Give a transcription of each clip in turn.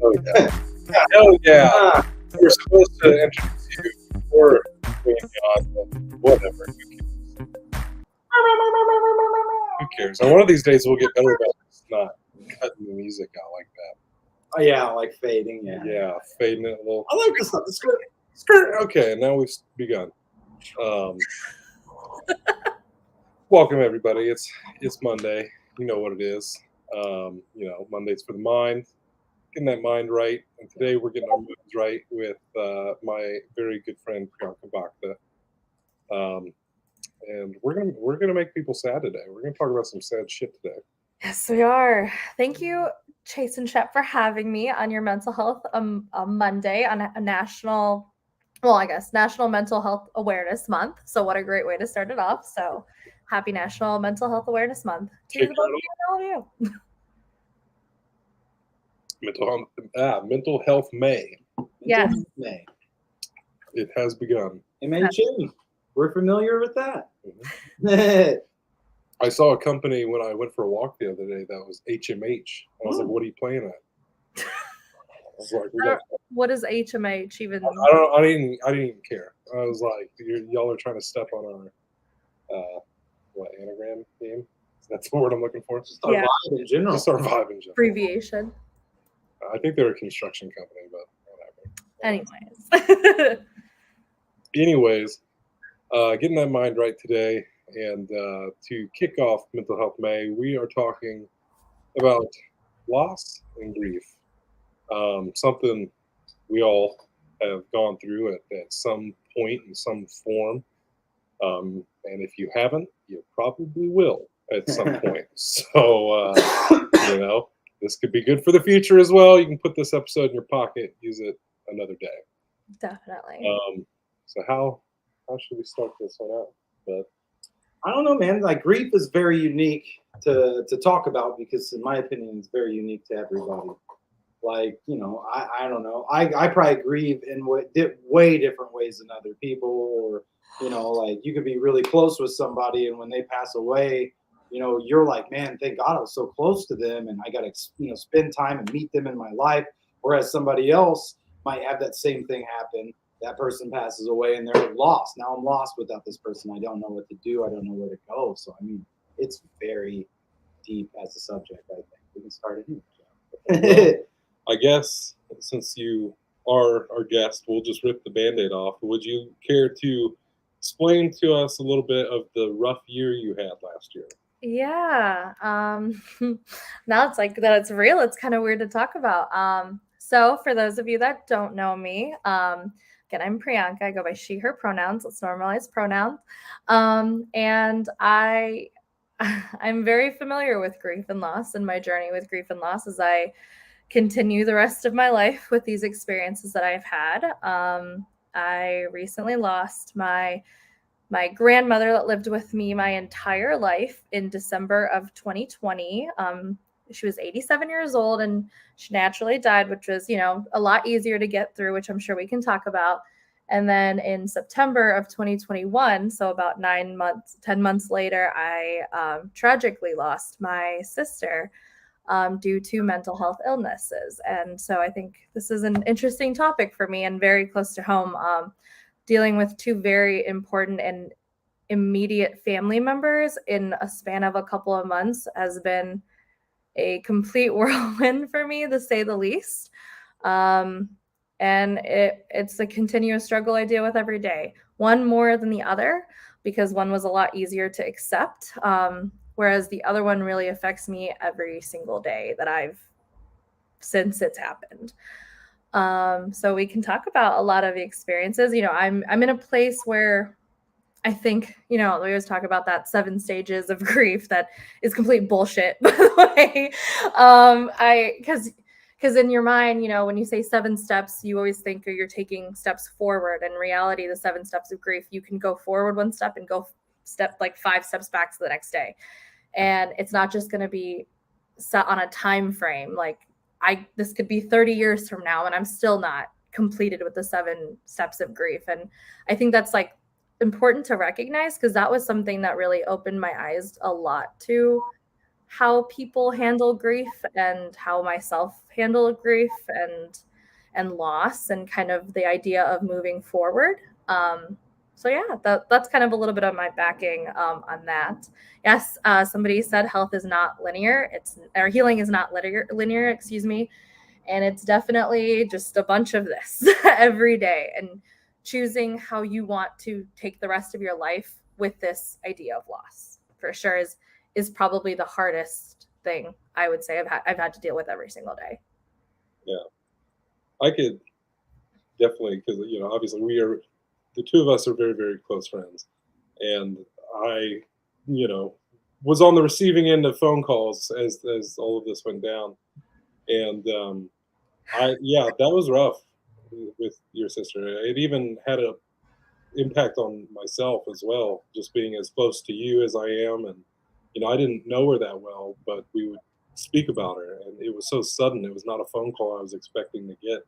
Oh, yeah. Hell yeah. We're supposed to introduce you before going on, but whatever. Who cares? And one of these days we'll get better about this, not cutting the music out like that. Oh, yeah, like fading. Yeah. Yeah, fading it a little. I like this stuff. It's good. Skirt. Okay, now we've begun. Welcome everybody. It's Monday. You know what it is. Monday's for the mind. Getting that mind right. And today we're getting our moods right with my very good friend Priyanka Bhakta. And we're gonna make people sad today. We're gonna talk about some sad shit today. Yes, we are. Thank you, Chase and Shep, for having me on your mental health Monday on a national Mental Health Awareness Month. So what a great way to start it off. So happy National Mental Health Awareness Month to the both of you and all of you. Mental Health May. Yes. May. It has begun. MHA. We're familiar with that. Mm-hmm. I saw a company when I went for a walk the other day that was HMH. I was like, "What are you playing at?" I was like, "What is HMH even?" I didn't even care. I was like, "Y'all are trying to step on our anagram name." That's the word I'm looking for. Just our vibe in general. Just our vibe in general. Abbreviation. I think they're a construction company, but whatever. Anyways, getting that mind right today. And to kick off Mental Health May, we are talking about loss and grief. Something we all have gone through at some point in some form. And if you haven't, you probably will at some point. So, this could be good for the future as well. You can put this episode in your pocket, use it another day. Definitely. So how should we start this one out? But I don't know, man. Like, grief is very unique to talk about because, in my opinion, it's very unique to everybody. Like, I don't know. I probably grieve in way different ways than other people. Or, like, you could be really close with somebody, and when they pass away, you're like, man, thank God I was so close to them, and I got to, spend time and meet them in my life. Whereas somebody else might have that same thing happen. That person passes away and they're lost. Now I'm lost without this person. I don't know what to do. I don't know where to go. So, I mean, it's very deep as a subject, I think. We can start it here. I guess since you are our guest, we'll just rip the Band-Aid off. Would you care to explain to us a little bit of the rough year you had last year? Yeah. Now it's like that it's real. It's kind of weird to talk about. So for those of you that don't know me, again, I'm Priyanka. I go by she, her pronouns. Let's normalize pronouns. And I'm very familiar with grief and loss, and my journey with grief and loss as I continue the rest of my life with these experiences that I've had. I recently lost my grandmother that lived with me my entire life in December of 2020. She was 87 years old and she naturally died, which was, a lot easier to get through, which I'm sure we can talk about. And then in September of 2021, so about 10 months later, I tragically lost my sister due to mental health illnesses. And so I think this is an interesting topic for me and very close to home. Dealing with two very important and immediate family members in a span of a couple of months has been a complete whirlwind for me, to say the least. And it's a continuous struggle I deal with every day. One more than the other, because one was a lot easier to accept, whereas the other one really affects me every single day since it's happened. So we can talk about a lot of the experiences. I'm in a place where I think, we always talk about that 7 stages of grief. That is complete bullshit, by the way. Because in your mind, when you say 7 steps, you always think you're taking steps forward. In reality, the 7 steps of grief, you can go forward 1 step and go 5 steps back to the next day. And it's not just going to be set on a time frame. Like, this could be 30 years from now and I'm still not completed with the 7 steps of grief. And I think that's important to recognize, because that was something that really opened my eyes a lot to how people handle grief and how myself handle grief and loss and kind of the idea of moving forward. So yeah, that's kind of a little bit of my backing on that. Yes, somebody said health is not linear. Or healing is not linear, excuse me. And it's definitely just a bunch of this every day and choosing how you want to take the rest of your life with this idea of loss for sure is probably the hardest thing I would say I've had to deal with every single day. Yeah, I could definitely, because obviously the two of us are very, very close friends, and I, you know, was on the receiving end of phone calls as all of this went down, and yeah, that was rough with your sister. It even had a impact on myself as well, just being as close to you as I am, and I didn't know her that well, but we would speak about her, and it was so sudden. It was not a phone call I was expecting to get,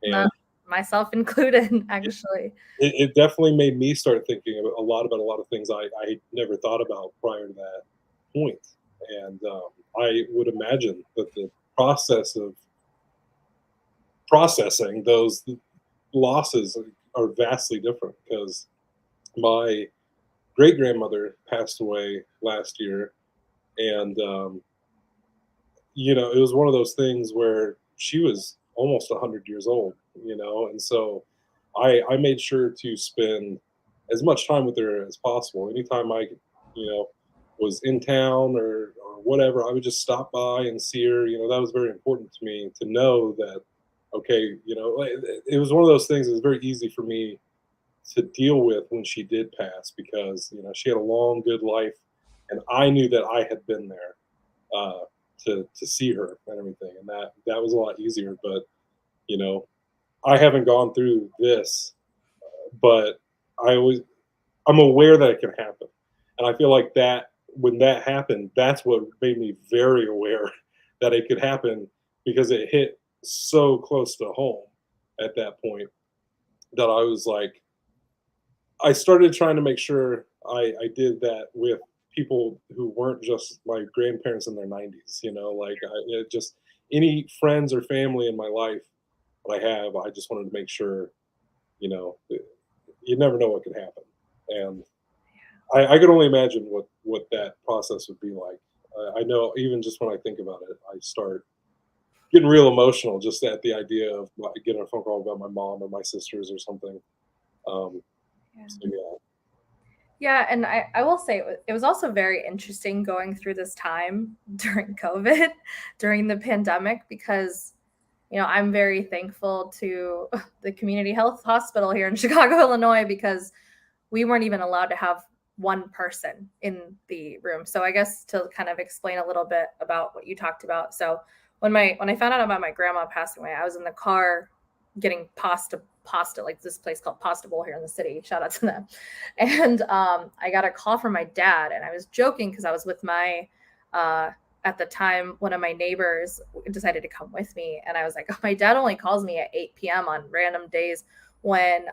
and Not myself included, actually. it definitely made me start thinking a lot about a lot of things I never thought about prior to that point. And I would imagine that the process of processing those losses are vastly different because my great grandmother passed away last year, and it was one of those things where she was almost 100 years old, and so I made sure to spend as much time with her as possible. Anytime I, you know, was in town or whatever, I would just stop by and see her. That was very important to me to know that, okay, it was one of those things that was very easy for me to deal with when she did pass because, she had a long, good life. And I knew that I had been there uh, to see her and everything. And that was a lot easier. But, you know, I haven't gone through this, but I'm aware that it can happen, and I feel like that when that happened, that's what made me very aware that it could happen because it hit so close to home at that point that I was like, I started trying to make sure I did that with people who weren't just my grandparents in their 90s, like just any friends or family in my life that I have, I just wanted to make sure, you know, you never know what could happen. And I could only imagine what that process would be like. I know even just when I think about it, I start getting real emotional just at the idea of getting a phone call about my mom or my sisters or something. Um, Yeah. so yeah, Yeah, and I will say it was also very interesting going through this time during COVID, during the pandemic, because I'm very thankful to the community health hospital here in Chicago, Illinois, because we weren't even allowed to have one person in the room. So I guess to kind of explain a little bit about what you talked about. So when I found out about my grandma passing away, I was in the car getting pasta, like this place called Pasta Bowl here in the city. Shout out to them. And I got a call from my dad, and I was joking because I was with my at the time, one of my neighbors decided to come with me. And I was like, oh, my dad only calls me at 8 p.m. on random days when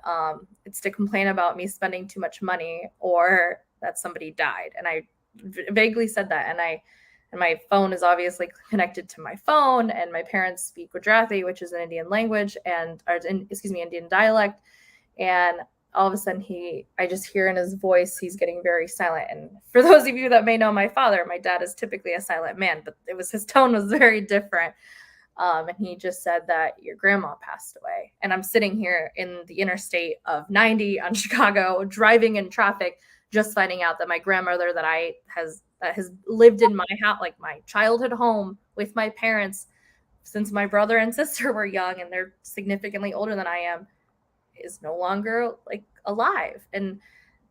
it's to complain about me spending too much money or that somebody died. And I vaguely said that. And my phone is obviously connected to my phone, and my parents speak Gujarati, which is an Indian language, Indian dialect. And all of a sudden I just hear in his voice, he's getting very silent. And for those of you that may know my father, my dad is typically a silent man, but his tone was very different. And he just said that your grandma passed away. And I'm sitting here in the interstate of 90 on Chicago, driving in traffic, just finding out that my grandmother that has lived in my house, like my childhood home with my parents since my brother and sister were young, and they're significantly older than I am, is no longer like alive. And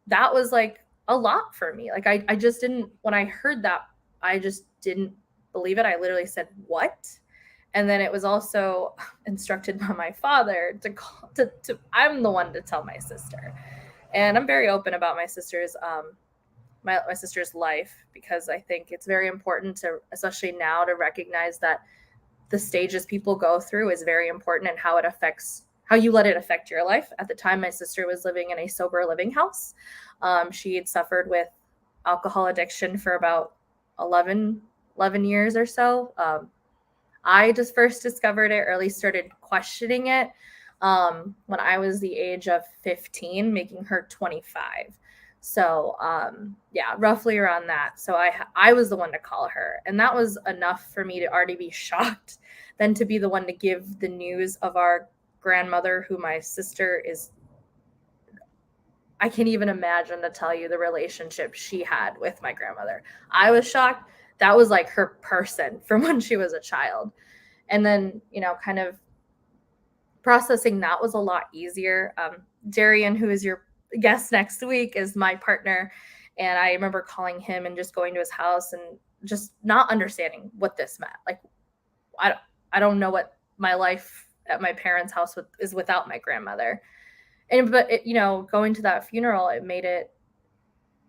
that was like a lot for me. Like I just didn't, when I heard that, I just didn't believe it. I literally said, what? And then it was also instructed by my father to call to I'm the one to tell my sister. And I'm very open about my sister's my sister's life, because I think it's very important to, especially now, to recognize that the stages people go through is very important, and how you let it affect your life. At the time, my sister was living in a sober living house. She had suffered with alcohol addiction for about 11 11 years or so. I just first discovered it, or at least started questioning it, when I was the age of 15, making her 25. So yeah, roughly around that. So I was the one to call her, and that was enough for me to already be shocked, then to be the one to give the news of our grandmother, who my sister is. I can't even imagine to tell you the relationship she had with my grandmother. I was shocked. That was like her person from when she was a child. And then, kind of processing that was a lot easier. Darian, who is your guest next week, is my partner. And I remember calling him and just going to his house and just not understanding what this meant. Like, I don't know what my life at my parents' house is without my grandmother. But going to that funeral, it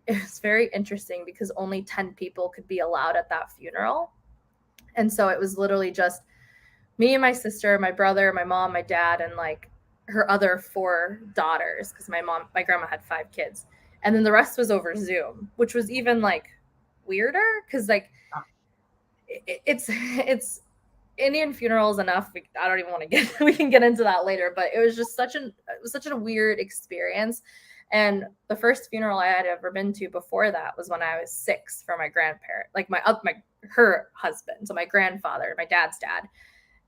was very interesting because only 10 people could be allowed at that funeral. And so it was literally just me and my sister, my brother, my mom, my dad, and like her other 4 daughters, because my grandma had 5 kids. And then the rest was over Zoom, which was even like weirder because like it's Indian funerals enough. I don't even want to get, we can get into that later, but it was just such a weird experience. And the first funeral I had ever been to before that was when I was 6 for my grandparent, like her husband. So my grandfather, my dad's dad.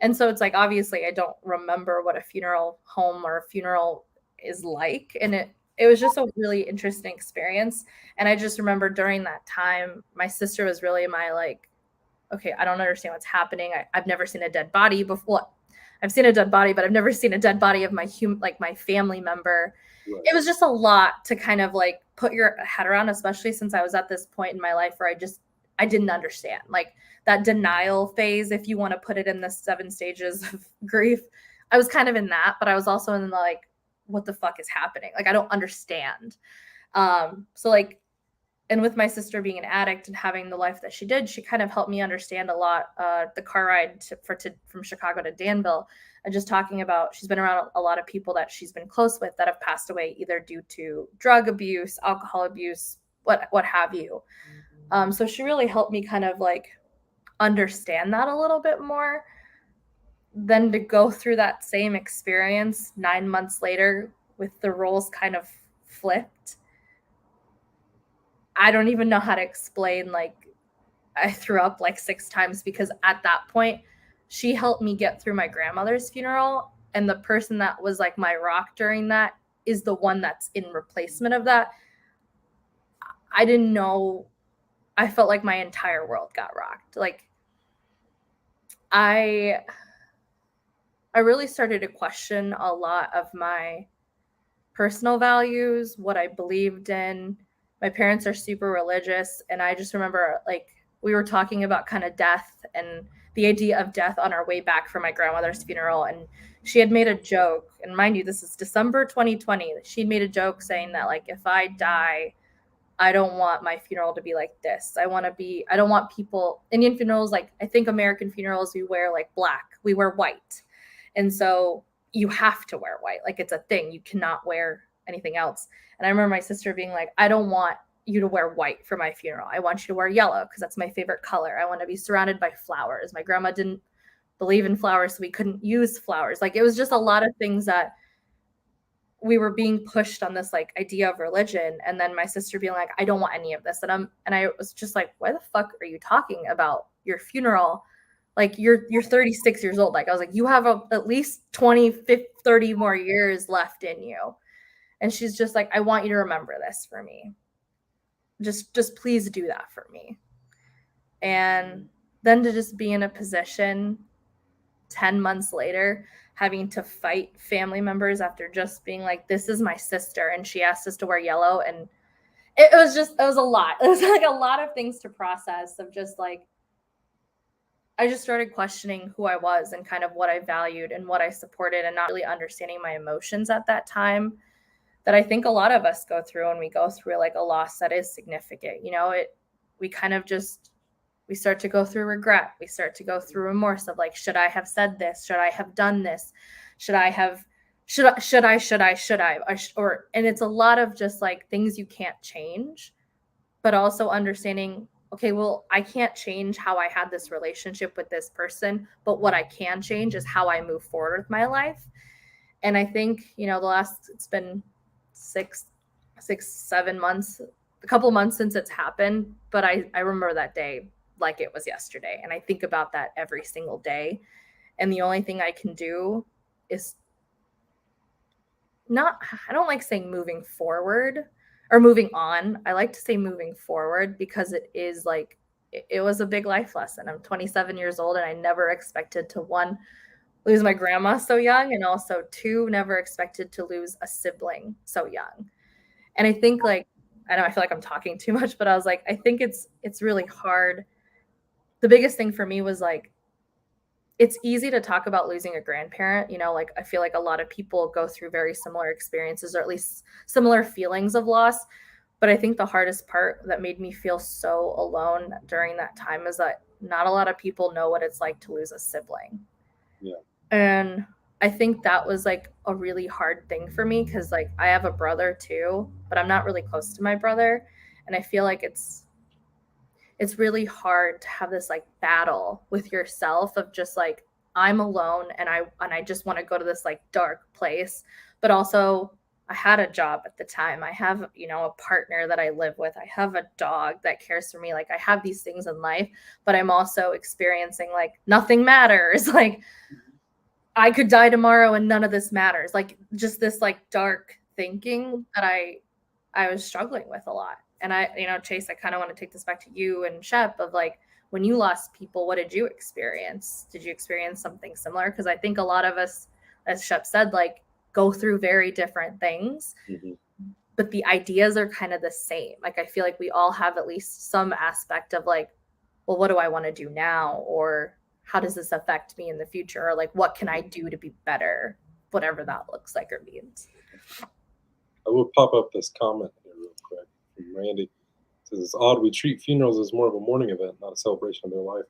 And so it's like, obviously I don't remember what a funeral home or a funeral is like. And it was just a really interesting experience. And I just remember during that time, my sister was really my like, okay, I don't understand what's happening. I've never seen a dead body before. I've seen a dead body, but I've never seen a dead body of my family member. Right. It was just a lot to kind of like put your head around, especially since I was at this point in my life where I didn't understand, like that denial phase, if you want to put it in the 7 stages of grief. I was kind of in that, but I was also in the like, what the fuck is happening? Like, I don't understand. So like, and with my sister being an addict and having the life that she did, she kind of helped me understand a lot. The car ride from Chicago to Danville, and just talking about, she's been around a lot of people that she's been close with that have passed away either due to drug abuse, alcohol abuse, what have you. So she really helped me kind of like understand that a little bit more. Then to go through that same experience 9 months later with the roles kind of flipped, I don't even know how to explain. Like, I threw up like 6 times because at that point, she helped me get through my grandmother's funeral. And the person that was like my rock during that is the one that's in replacement of that. I didn't know. I felt like my entire world got rocked. Like, I really started to question a lot of my personal values, what I believed in. My parents are super religious, and I just remember like we were talking about kind of death and the idea of death on our way back from my grandmother's funeral, and she had made a joke, and mind you, this is December 2020. She'd made a joke saying that like, if I die, I don't want my funeral to be like this. I don't want people, Indian funerals, like I think American funerals, we wear like black, we wear white. And so you have to wear white. Like, it's a thing. You cannot wear anything else. And I remember my sister being like, I don't want you to wear white for my funeral. I want you to wear yellow because that's my favorite color. I want to be surrounded by flowers. My grandma didn't believe in flowers, so we couldn't use flowers. Like, it was just a lot of things that we were being pushed on this like idea of religion. And then my sister being like, I don't want any of this. And I was just like, why the fuck are you talking about your funeral? Like, you're 36 years old. Like, I was like, you have at least 20, 50, 30 more years left in you. And she's just like, I want you to remember this for me. Just please do that for me. And then to just be in a position 10 months later, having to fight family members after just being like, this is my sister, and she asked us to wear yellow. And it was a lot. It was like a lot of things to process, of just like, I just started questioning who I was and kind of what I valued and what I supported, and not really understanding my emotions at that time, that I think a lot of us go through when we go through like a loss that is significant. We kind of just, we start to go through regret. We start to go through remorse of like, should I have said this? Should I have done this? And it's a lot of just like things you can't change, but also understanding okay, well, I can't change how I had this relationship with this person, but what I can change is how I move forward with my life. And I think, it's been six, 7 months, a couple months since it's happened, but I remember that day like it was yesterday. And I think about that every single day. And the only thing I can do is not, I don't like saying moving forward or moving on. I like to say moving forward because it is like, it was a big life lesson. I'm 27 years old and I never expected to, one, lose my grandma so young, and also two, never expected to lose a sibling so young. And I think, like, I know I feel like I'm talking too much, but I was like, I think it's really hard. The biggest thing for me was like, it's easy to talk about losing a grandparent, like I feel like a lot of people go through very similar experiences or at least similar feelings of loss. But I think the hardest part that made me feel so alone during that time is that not a lot of people know what it's like to lose a sibling. Yeah. And I think that was like a really hard thing for me because like I have a brother too, but I'm not really close to my brother. And I feel like it's really hard to have this like battle with yourself of just like I'm alone and I just want to go to this like dark place, but also I had a job at the time. I have, a partner that I live with. I have a dog that cares for me. Like I have these things in life, but I'm also experiencing like nothing matters. Like I could die tomorrow and none of this matters. Like just this like dark thinking that I was struggling with a lot. And Chase, I kind of want to take this back to you and Shep of like when you lost people, what did you experience? Did you experience something similar? Because I think a lot of us, as Shep said, like go through very different things, but the ideas are kind of the same. Like I feel like we all have at least some aspect of like, well, what do I want to do now? Or how does this affect me in the future? Or like, what can I do to be better? Whatever that looks like or means. I will pop up this comment here real quick from Randy. It says it's odd we treat funerals as more of a mourning event, not a celebration of their life.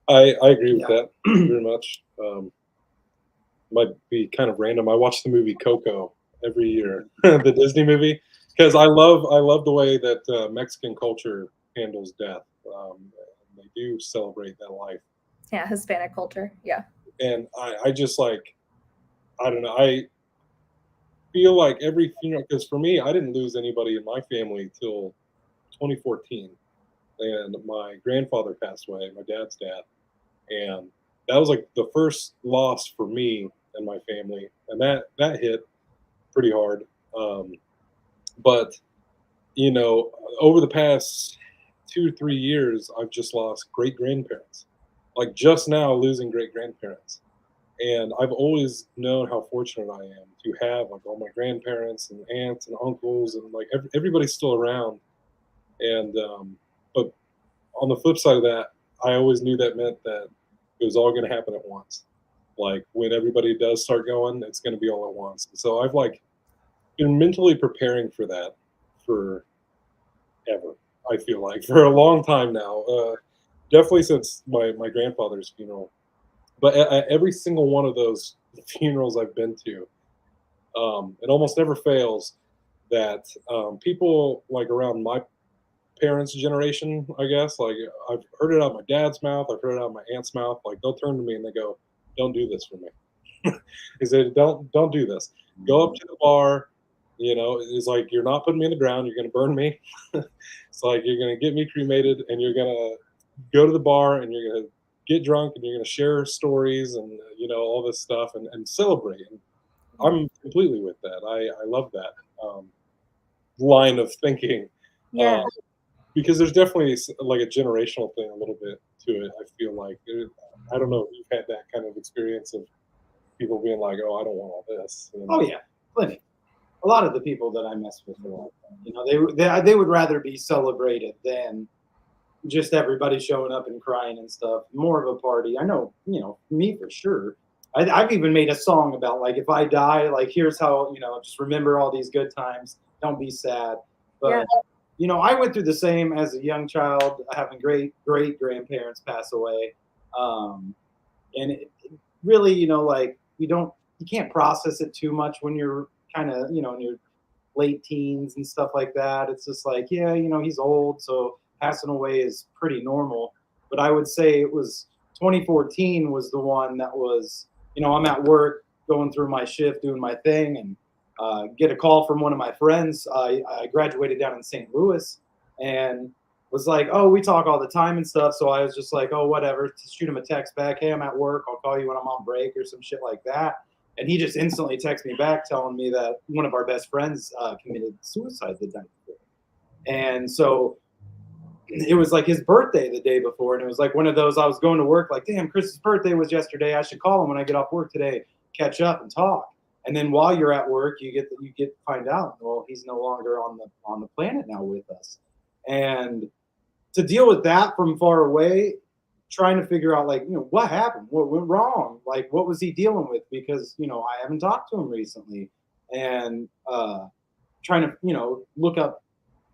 I agree with that very much. Might be kind of random. I watch the movie Coco every year, the Disney movie, because I love the way that Mexican culture handles death. They do celebrate that life. Yeah, Hispanic culture. Yeah. And I just like, I don't know. I feel like every funeral, because for me, I didn't lose anybody in my family till 2014, and my grandfather passed away, my dad's dad, and that was like the first loss for me and my family, and that hit pretty hard. Um, but over the past 2 3 years, I've just lost great grandparents. Like just now, losing great grandparents, and I've always known how fortunate I am to have like all my grandparents and aunts and uncles and like everybody's still around. And but on the flip side of that, I always knew that meant that it was all going to happen at once. Like when everybody does start going, it's going to be all at once. So I've like been mentally preparing for that for ever. I feel like for a long time now. Definitely since my grandfather's funeral. But at every single one of those funerals I've been to, it almost never fails that people like around my parents' generation, I guess, like I've heard it out of my dad's mouth, I've heard it out of my aunt's mouth. Like they'll turn to me and they go, "Don't do this for me." He said, "Don't do this. Go up to the bar. It's like you're not putting me in the ground. You're going to burn me. It's like you're going to get me cremated, and you're going to go to the bar, and you're going to get drunk, and you're going to share stories, and all this stuff, and celebrate." And I'm completely with that. I love that line of thinking. Yeah. Because there's definitely like a generational thing a little bit to it. I feel like I don't know if you've had that kind of experience of people being like, "Oh, I don't want all this." Oh yeah, plenty. A lot of the people that I mess with are like that. They would rather be celebrated than just everybody showing up and crying and stuff. More of a party. I know, me for sure. I've even made a song about like if I die, like here's how just remember all these good times. Don't be sad. But I went through the same as a young child, having great grandparents pass away, and it really, like you can't process it too much when you're kind of in your late teens and stuff like that. It's just like, yeah, he's old, so passing away is pretty normal. But I would say it was 2014 was the one that was, I'm at work going through my shift, doing my thing, and get a call from one of my friends. I graduated down in St. Louis, and was like, oh, we talk all the time and stuff. So I was just like, oh, whatever. Shoot him a text back. Hey, I'm at work. I'll call you when I'm on break or some shit like that. And he just instantly texted me back telling me that one of our best friends committed suicide the night before. And so it was like his birthday the day before. And it was like one of those, I was going to work like, damn, Chris's birthday was yesterday. I should call him when I get off work today, catch up and talk. And then while you're at work, you get to find out, well, he's no longer on the planet now with us. And to deal with that from far away, trying to figure out like, what happened, what went wrong, like what was he dealing with, because I haven't talked to him recently, and trying to look up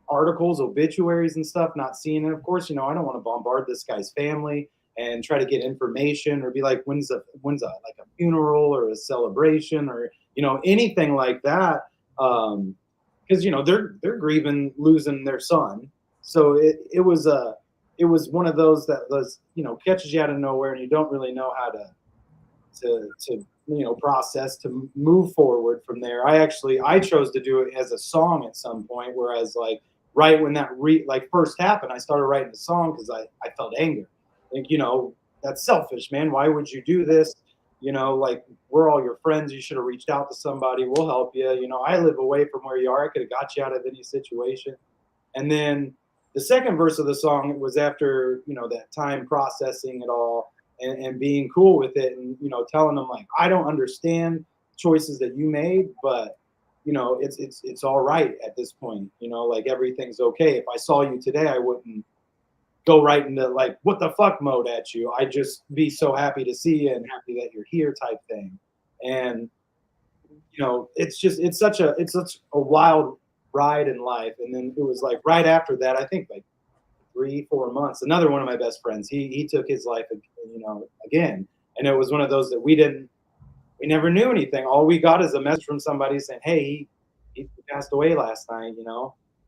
articles, obituaries and stuff, not seeing it. Of course, I don't want to bombard this guy's family and try to get information or be like, when's a like a funeral or a celebration or anything like that, because they're grieving losing their son. So it was one of those that was catches you out of nowhere, and you don't really know how to process to move forward from there. I chose to do it as a song at some point, whereas like right when that first happened, I started writing a song because I felt anger. Like, that's selfish, man. Why would you do this? Like, we're all your friends. You should have reached out to somebody. We'll help you. I live away from where you are. I could have got you out of any situation. And then the second verse of the song was after, that time processing it all and being cool with it, and, telling them like, I don't understand choices that you made, but it's all right at this point, like everything's okay. If I saw you today, I wouldn't go right into like what the fuck mode at you. I'd just be so happy to see you and happy that you're here type thing. And it's such a wild ride in life. And then it was like right after that, I think like 3-4 months, another one of my best friends, he took his life again. And it was one of those that we never knew anything. All we got is a message from somebody saying, hey, he passed away last night,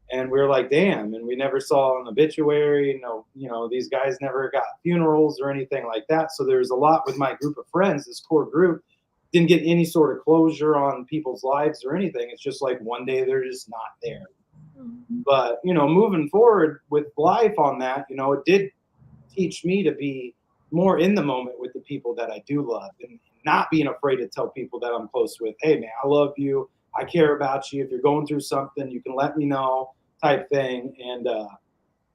and we were like, damn. And we never saw an obituary. These guys never got funerals or anything like that. So there's a lot with my group of friends, this core group, didn't get any sort of closure on people's lives or anything. It's just like one day they're just not there. But, moving forward with life on that, it did teach me to be more in the moment with the people that I do love, and not being afraid to tell people that I'm close with, hey, man, I love you. I care about you. If you're going through something, you can let me know type thing. And,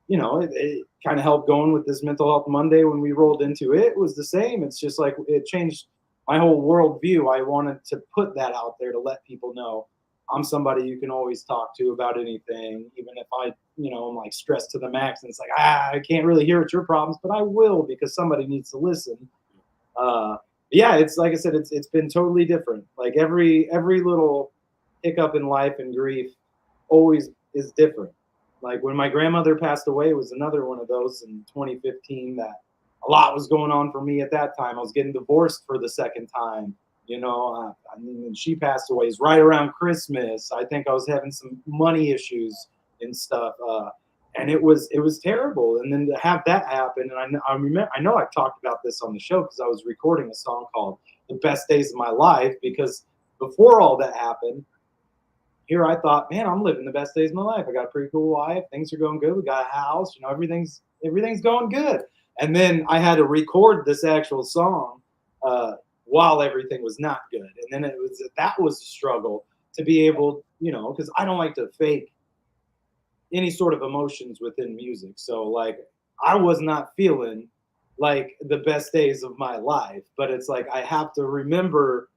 it kind of helped going with this Mental Health Monday. When we rolled into it, it was the same. It's just like it changed my whole worldview. I wanted to put that out there to let people know I'm somebody you can always talk to about anything, even if I'm like stressed to the max and it's like, I can't really hear what your problems, but I will because somebody needs to listen. Yeah, it's like I said, it's been totally different. Like every little hiccup in life and grief always is different. Like when my grandmother passed away, it was another one of those in 2015 that a lot was going on for me at that time. I was getting divorced for the second time. When she passed away, it's right around Christmas. I think I was having some money issues and stuff, and it was terrible. And then to have that happen, and I know I've talked about this on the show because I was recording a song called "The Best Days of My Life," because before all that happened, here I thought, man, I'm living the best days of my life. I got a pretty cool wife. Things are going good. We got a house. Everything's going good. And then I had to record this actual song while everything was not good. And then that was a struggle to be able, because I don't like to fake any sort of emotions within music. So like I was not feeling like the best days of my life, but it's like I have to remember,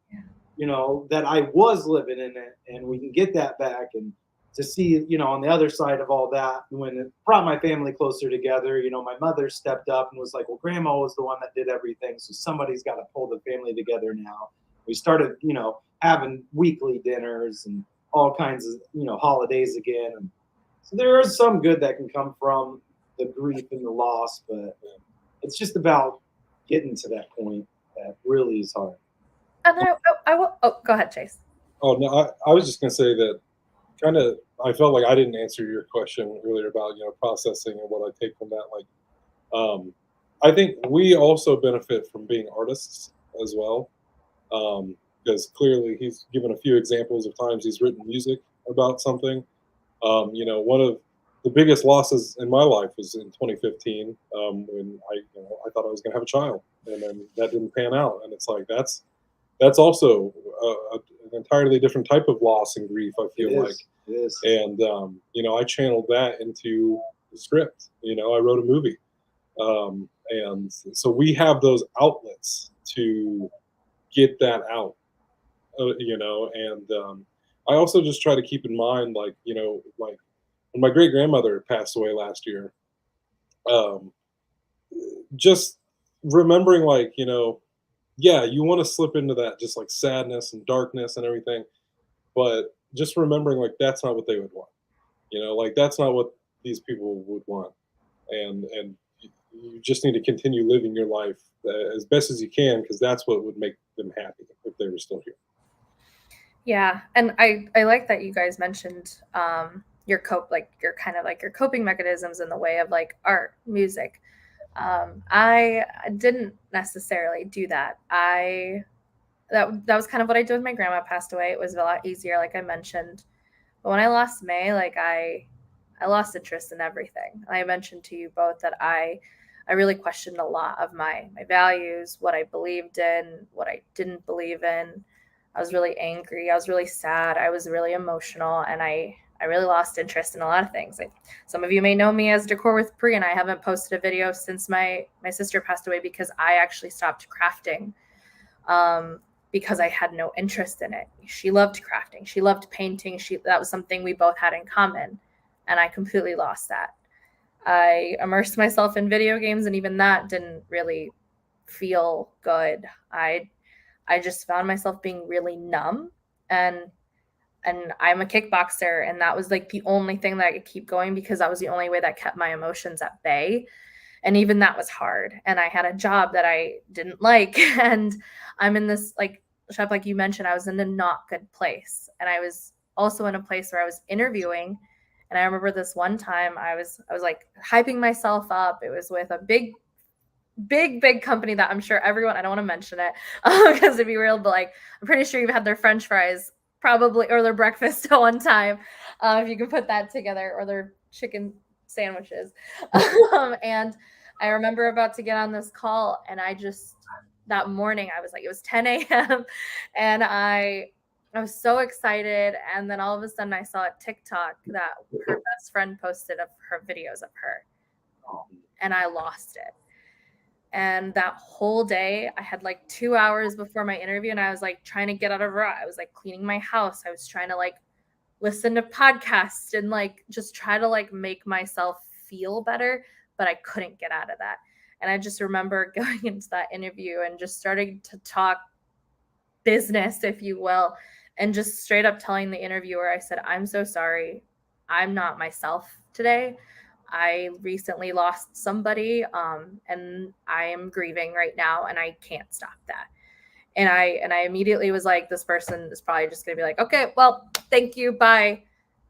that I was living in it, and we can get that back. And to see, on the other side of all that, when it brought my family closer together, my mother stepped up and was like, well, grandma was the one that did everything. So somebody's got to pull the family together now. We started, having weekly dinners and all kinds of, holidays again. And so there is some good that can come from the grief and the loss, but it's just about getting to that point that really is hard. And I will. Oh, go ahead, Chase. Oh no, I was just gonna say that kind of I felt like I didn't answer your question earlier about processing and what I take from that. Like, I think we also benefit from being artists as well, because clearly he's given a few examples of times he's written music about something. One of the biggest losses in my life was in 2015, when I thought I was going to have a child, and then that didn't pan out, and it's like that's also an entirely different type of loss and grief. I It feel like, is. It is. and I channeled that into the script. I wrote a movie, and so we have those outlets to get that out, and I also just try to keep in mind, like, like when my great grandmother passed away last year, um, just remembering, like, yeah, you want to slip into that just like sadness and darkness and everything, but just remembering, like, that's not what they would want. Like, that's not what these people would want, and you just need to continue living your life as best as you can, because that's what would make them happy if they were still here. Yeah, and I like that you guys mentioned your your coping mechanisms in the way of like art, music. I didn't necessarily do that. That was kind of what I did when my grandma passed away. It was a lot easier, like I mentioned. But when I lost May, like I lost interest in everything. I mentioned to you both that I really questioned a lot of my values, what I believed in, what I didn't believe in. I was really angry. I was really sad. I was really emotional, and I really lost interest in a lot of things. Like, some of you may know me as Decor with Pri, and I haven't posted a video since my sister passed away because I actually stopped crafting, um, because I had no interest in it. She loved crafting. She loved painting. That was something we both had in common, and I completely lost that. I immersed myself in video games, and even that didn't really feel good. I just found myself being really numb, and I'm a kickboxer, and that was like the only thing that I could keep going because that was the only way that kept my emotions at bay. And even that was hard. And I had a job that I didn't like, and I'm in this like shop, like you mentioned, I was in a not good place, and I was also in a place where I was interviewing. And I remember this one time I was like hyping myself up. It was with a big company that I'm sure everyone, I don't want to mention it because to be real, but like I'm pretty sure you've had their French fries probably, or their breakfast at one time, if you can put that together, or their chicken sandwiches. And I remember about to get on this call, and that morning I was like, it was 10 a.m. and I was so excited. And then all of a sudden I saw a TikTok that her best friend posted of her videos of her, and I lost it. And that whole day, I had like 2 hours before my interview, and I was like trying to get out of rut. I was like cleaning my house. I was trying to like listen to podcasts and like just try to like make myself feel better, but I couldn't get out of that. And I just remember going into that interview and just starting to talk business, if you will, and just straight up telling the interviewer, I said, I'm so sorry. I'm not myself today. I recently lost somebody, and I am grieving right now, and I can't stop that. And I immediately was like, this person is probably just gonna be like, okay, well, thank you, bye.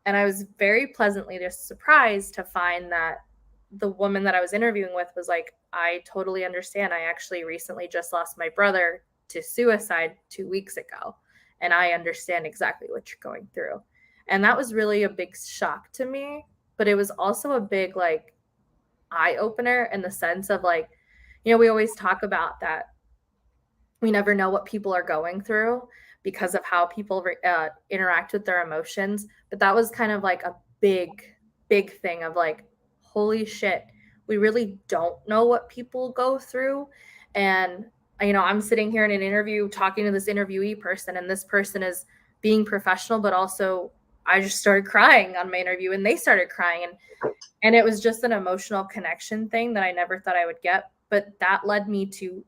And I was very pleasantly just surprised to find that the woman that I was interviewing with was like, I totally understand. I actually recently just lost my brother to suicide 2 weeks ago, and I understand exactly what you're going through. And that was really a big shock to me, but it was also a big like eye opener in the sense of like, we always talk about that we never know what people are going through because of how people interact with their emotions. But that was kind of like a big thing of like, holy shit, we really don't know what people go through. And, I'm sitting here in an interview talking to this interviewee person, and this person is being professional, but also I just started crying on my interview, and they started crying. And it was just an emotional connection thing that I never thought I would get. But that led me to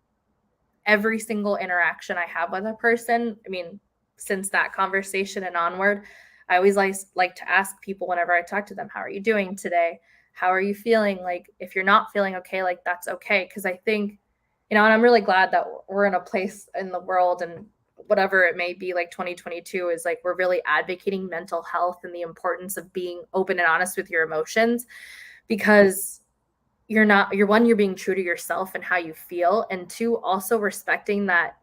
every single interaction I have with a person. I mean, since that conversation and onward, I always like to ask people whenever I talk to them, how are you doing today? How are you feeling? Like, if you're not feeling okay, like, that's okay. Because I think, and I'm really glad that we're in a place in the world, and whatever it may be, like 2022 is like we're really advocating mental health and the importance of being open and honest with your emotions, because you're being true to yourself and how you feel, and two, also respecting that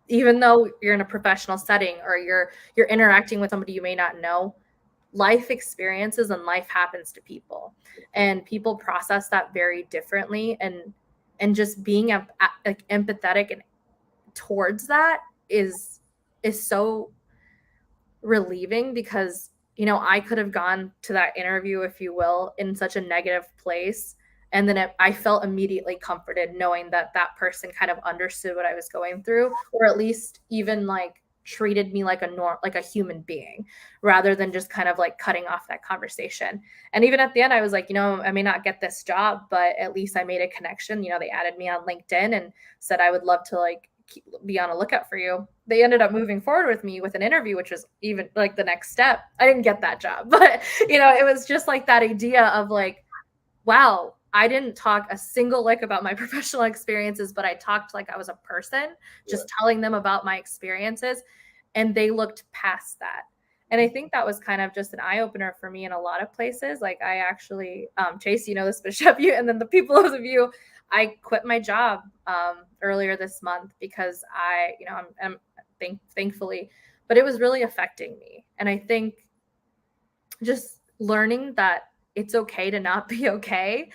even though you're in a professional setting or you're interacting with somebody you may not know, life experiences and life happens to people, and people process that very differently, and just being like empathetic and towards that is so relieving, because I could have gone to that interview, if you will, in such a negative place, and then I felt immediately comforted knowing that that person kind of understood what I was going through, or at least even like treated me like like a human being, rather than just kind of like cutting off that conversation. And even at the end I was like, I may not get this job, but at least I made a connection. They added me on LinkedIn and said I would love to like be on a lookout for you. They ended up moving forward with me with an interview, which was even like the next step. I didn't get that job, but it was just like that idea of like, wow, I didn't talk a single lick about my professional experiences, but I talked like I was a person, just telling them about my experiences, and they looked past that. And I think that was kind of just an eye opener for me in a lot of places. Like I actually, Chase, this, Bishop, you, and then the people of you, I quit my job earlier this month because I'm thankfully, but it was really affecting me. And I think just learning that it's okay to not be okay,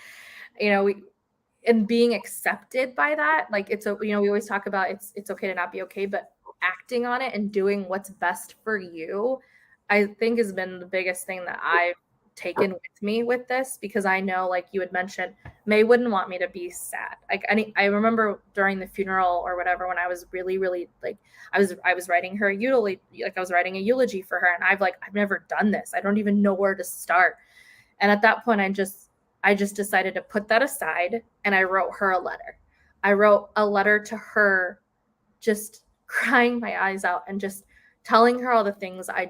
and being accepted by that. Like we always talk about it's okay to not be okay, but acting on it and doing what's best for you, I think has been the biggest thing that I've taken with me with this, because I know, like you had mentioned, May wouldn't want me to be sad. Like I remember during the funeral or whatever, when I was really, really like, I was writing her a eulogy, like I was writing a eulogy for her, and I've never done this. I don't even know where to start. And at that point, I just decided to put that aside, and I wrote her a letter. I wrote a letter to her, just crying my eyes out and just telling her all the things I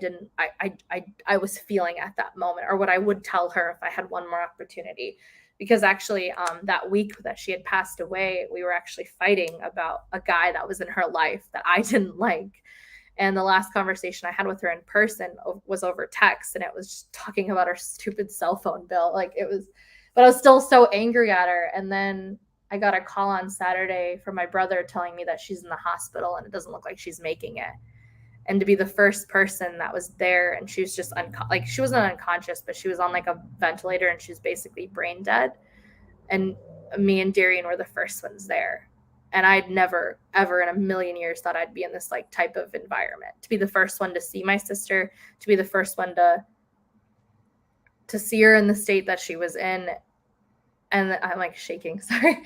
was feeling at that moment, or what I would tell her if I had one more opportunity. Because actually, that week that she had passed away, we were actually fighting about a guy that was in her life that I didn't like. And the last conversation I had with her in person was over text, and it was just talking about her stupid cell phone bill. Like it was, but I was still so angry at her. And then I got a call on Saturday from my brother telling me that she's in the hospital and it doesn't look like she's making it. And to be the first person that was there, and she was just like, she wasn't unconscious, but she was on like a ventilator and she's basically brain dead. And me and Darian were the first ones there. And I'd never, ever in a million years thought I'd be in this like type of environment. To be the first one to see my sister, to be the first one to see her in the state that she was in. And I'm like shaking, sorry.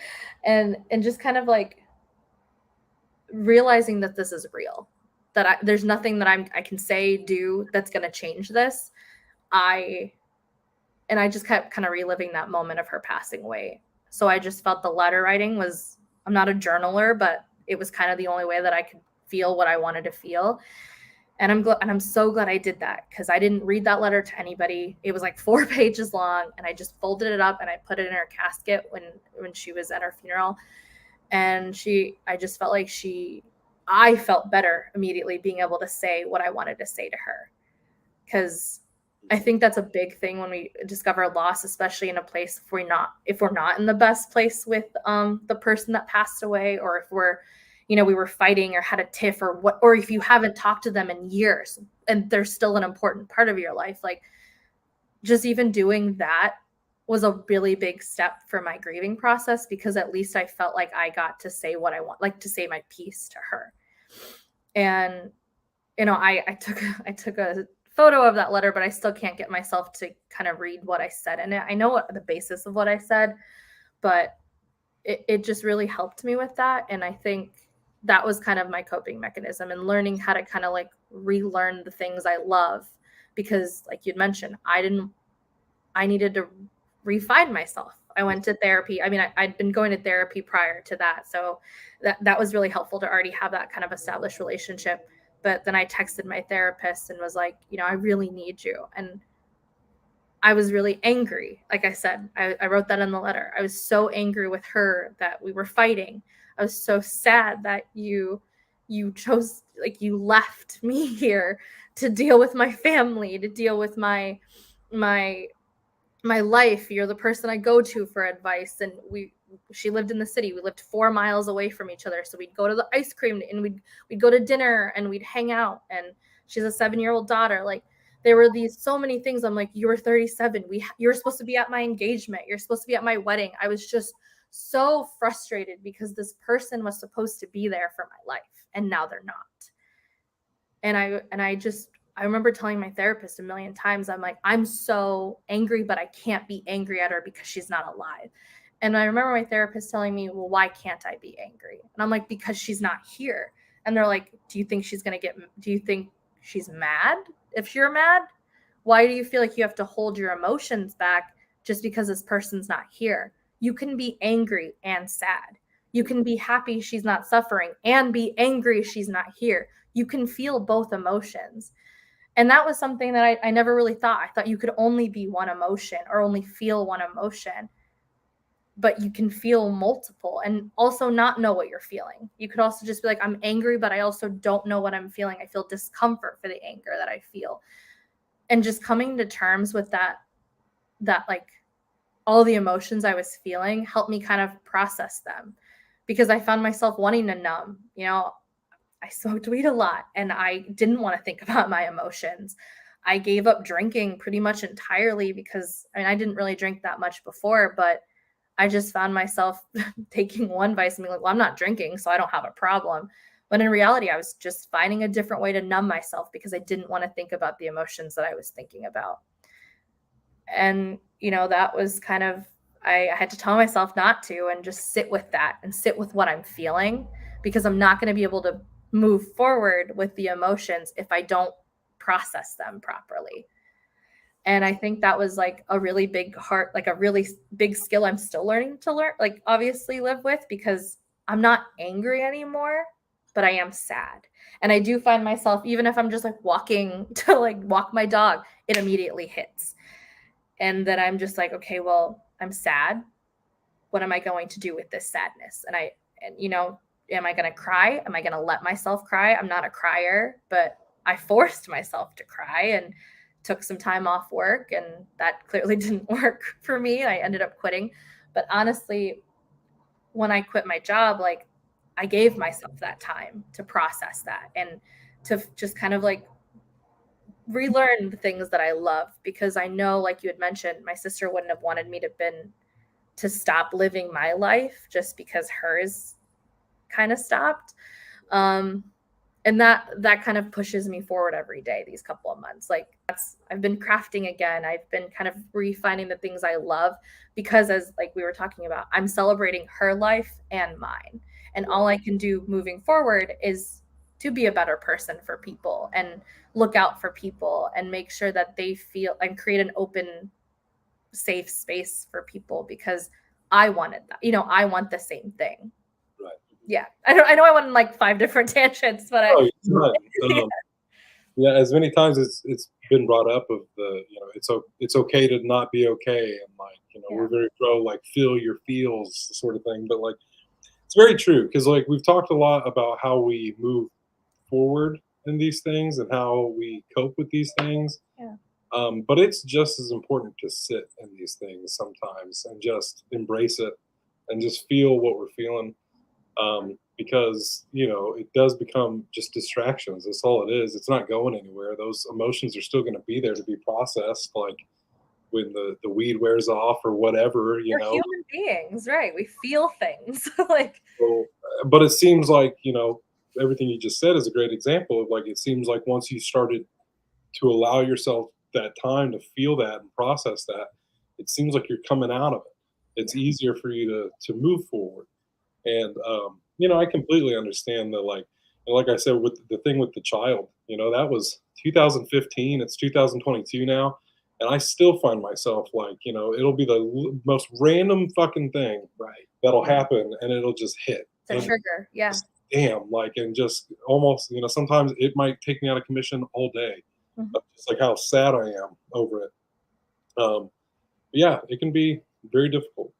And just kind of like realizing that this is real, that there's nothing that I can say, do that's going to change this. I just kept kind of reliving that moment of her passing away. So I just felt the letter writing was, I'm not a journaler, but it was kind of the only way that I could feel what I wanted to feel. And I'm so glad I did that, because I didn't read that letter to anybody. It was like 4 pages long, and I just folded it up and I put it in her casket when she was at her funeral. And I just felt like I felt better immediately being able to say what I wanted to say to her. Because I think that's a big thing when we discover loss, especially in a place if we're not in the best place with the person that passed away, or if we were fighting or had a tiff, or if you haven't talked to them in years and they're still an important part of your life. Like, just even doing that was a really big step for my grieving process, because at least I felt like I got to say what I want, like to say my piece to her. And I took a photo of that letter, but I still can't get myself to kind of read what I said in it. I know the basis of what I said, but it just really helped me with that. And I think that was kind of my coping mechanism, and learning how to kind of like relearn the things I love, because like you'd mentioned, I needed to refine myself. I went to therapy. I mean, I'd been going to therapy prior to that. So that was really helpful to already have that kind of established relationship. But then I texted my therapist and was like, I really need you. And I was really angry. Like I said, I wrote that in the letter. I was so angry with her that we were fighting. I was so sad that you you chose, like, you left me here to deal with my family, to deal with my life. You're the person I go to for advice. And she lived in the city. We lived 4 miles away from each other. So we'd go to the ice cream and we'd go to dinner and we'd hang out. And she's a 7-year-old daughter. Like, there were so many things. I'm like, you're 37. You're supposed to be at my engagement. You're supposed to be at my wedding. I was just so frustrated because this person was supposed to be there for my life and now they're not. And I remember telling my therapist a million times, I'm like, I'm so angry, but I can't be angry at her because she's not alive. And I remember my therapist telling me, well, why can't I be angry? And I'm like, because she's not here. And they're like, do you think she's mad if you're mad? Why do you feel like you have to hold your emotions back just because this person's not here? You can be angry and sad. You can be happy she's not suffering and be angry she's not here. You can feel both emotions. And that was something that I never really thought. I thought you could only be one emotion or only feel one emotion, but you can feel multiple and also not know what you're feeling. You could also just be like, I'm angry, but I also don't know what I'm feeling. I feel discomfort for the anger that I feel. And just coming to terms with that like all the emotions I was feeling helped me kind of process them, because I found myself wanting to numb. I smoked weed a lot and I didn't want to think about my emotions. I gave up drinking pretty much entirely because I didn't really drink that much before, but I just found myself taking one vice and being like, well, I'm not drinking, so I don't have a problem. But in reality, I was just finding a different way to numb myself because I didn't want to think about the emotions that I was thinking about. And, that was kind of, I had to tell myself not to and just sit with that and sit with what I'm feeling, because I'm not going to be able to move forward with the emotions if I don't process them properly. And I think that was like a really big like a really big skill I'm still learning to like obviously live with, because I'm not angry anymore, but I am sad. And I do find myself, even if I'm just like walking to like walk my dog, it immediately hits. And then I'm just like, okay, well, I'm sad. What am I going to do with this sadness? And am I going to cry? Am I going to let myself cry? I'm not a crier, but I forced myself to cry and took some time off work, and that clearly didn't work for me. I ended up quitting. But honestly, when I quit my job, like, I gave myself that time to process that and to just kind of like relearn the things that I love, because I know, like you had mentioned, my sister wouldn't have wanted me to stop living my life just because hers kind of stopped. And that kind of pushes me forward every day these couple of months. Like, I've been crafting again. I've been kind of refining the things I love, because as like we were talking about, I'm celebrating her life and mine. And all I can do moving forward is to be a better person for people and look out for people and make sure that they feel and create an open, safe space for people, because I wanted that. I want the same thing. Right. Yeah. I know I went on like 5 different tangents, but It's not. Yeah, as many times it's been brought up of it's okay to not be okay, and like we're very pro like feel your feels sort of thing, but like it's very true, because like we've talked a lot about how we move forward in these things and how we cope with these things. Yeah. But it's just as important to sit in these things sometimes and just embrace it and just feel what we're feeling. Because it does become just distractions. That's all it is. It's not going anywhere. Those emotions are still going to be there to be processed, like when the weed wears off or whatever. We're human beings, right? We feel things. Like, So, but it seems like everything you just said is a great example of like it seems like once you started to allow yourself that time to feel that and process that, it seems like you're coming out of it. It's easier for you to move forward. And I completely understand that. Like I said, with the thing with the child, that was 2015. It's 2022 now, and I still find myself like, it'll be the most random fucking thing, Right. that'll happen, and it'll just hit. it's a trigger. Yeah. Damn, like, and just almost, sometimes it might take me out of commission all day, Mhm. just like how sad I am over it. Yeah, it can be very difficult.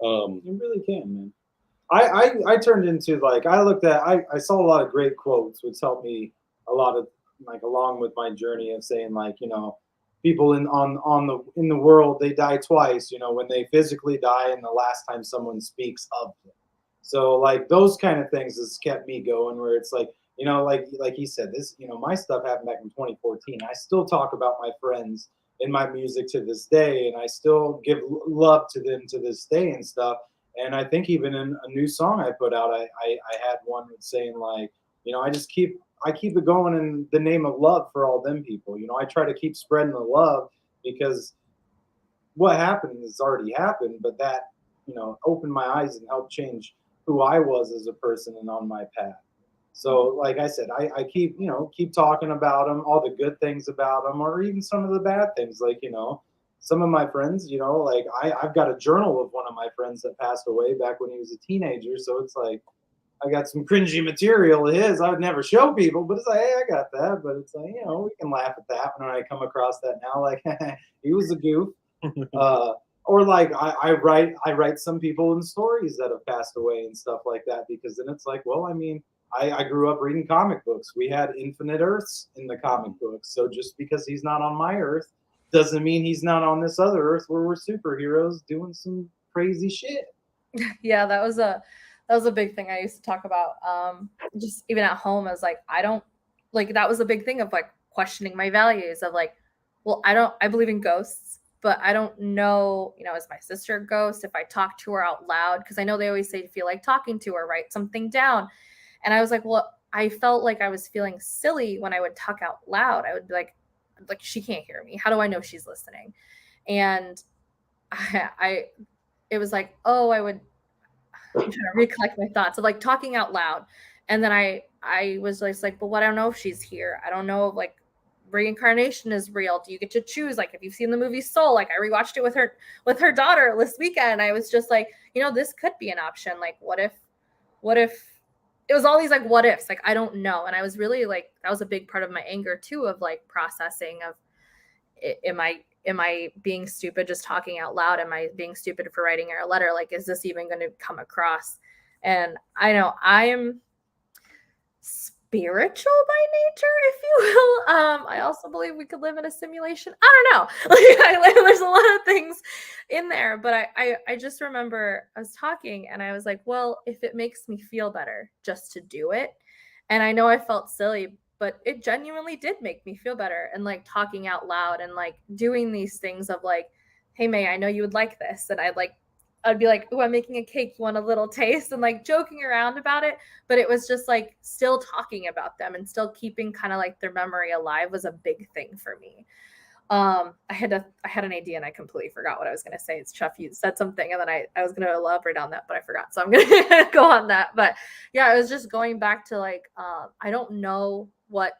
You really can, man. I turned into like I saw a lot of great quotes, which helped me a lot of like along with my journey of saying like people on the in the world they die twice, when they physically die and the last time someone speaks of them. So like those kind of things has kept me going where it's like like he said this my stuff happened back in 2014. I still talk about my friends in my music to this day, and I still give love to them to this day and stuff. And I think even in a new song I put out, I had one saying like, I keep it going in the name of love for all them people. I try to keep spreading the love because what happened has already happened, but that, opened my eyes and helped change who I was as a person and on my path. So, like I said, I keep, keep talking about them, all the good things about them, or even some of the bad things. Like, some of my friends, like I've got a journal of one of my friends that passed away back when he was a teenager. So it's like, I got some cringy material of his. I would never show people, but it's like, hey, I got that. But it's like, we can laugh at that when I come across that now. Like, he was a goof. Uh, or like I write some people in stories that have passed away and stuff like that because then it's like, well, I mean, I grew up reading comic books. We had infinite Earths in the comic books. So just because he's not on my Earth doesn't mean he's not on this other Earth where we're superheroes doing some crazy shit. Yeah, that was a big thing I used to talk about. Just even at home, I was like, I don't like that was a big thing of like questioning my values of like, well, I believe in ghosts, but I don't know, is my sister a ghost? If I talk to her out loud, because I know they always say to feel like talking to her, write something down. And I was like, well, I felt like I was feeling silly when I would talk out loud. I would be like she can't hear me. How do I know she's listening? And I it was like, oh, I'm trying to recollect my thoughts of like talking out loud. And then I was like, but what I don't know if she's here. I don't know if like reincarnation is real. Do you get to choose? Like if you've seen the movie Soul, like I rewatched it with her daughter this weekend. I was just like, this could be an option. Like what if it was all these like what ifs? Like I don't know. And I was really like that was a big part of my anger too of like processing of am I being stupid just talking out loud? Am I being stupid for writing her a letter? Like, is this even going to come across? And I know I am spiritual by nature, if you will. I also believe we could live in a simulation. I don't know. There's a lot of things in there, but I just remember I was talking and I was like, well, if it makes me feel better just to do it. And I know I felt silly, but it genuinely did make me feel better. And like talking out loud and like doing these things of like, hey May, I know you would like this. And I'd be like, oh, I'm making a cake. You want a little taste? And like joking around about it. But it was just like still talking about them and still keeping kind of like their memory alive was a big thing for me. I had an idea and I completely forgot what I was going to say. It's Chuff, you said something and then I was going to elaborate on that, but I forgot. So I'm going to go on that. But yeah, it was just going back to like, I don't know what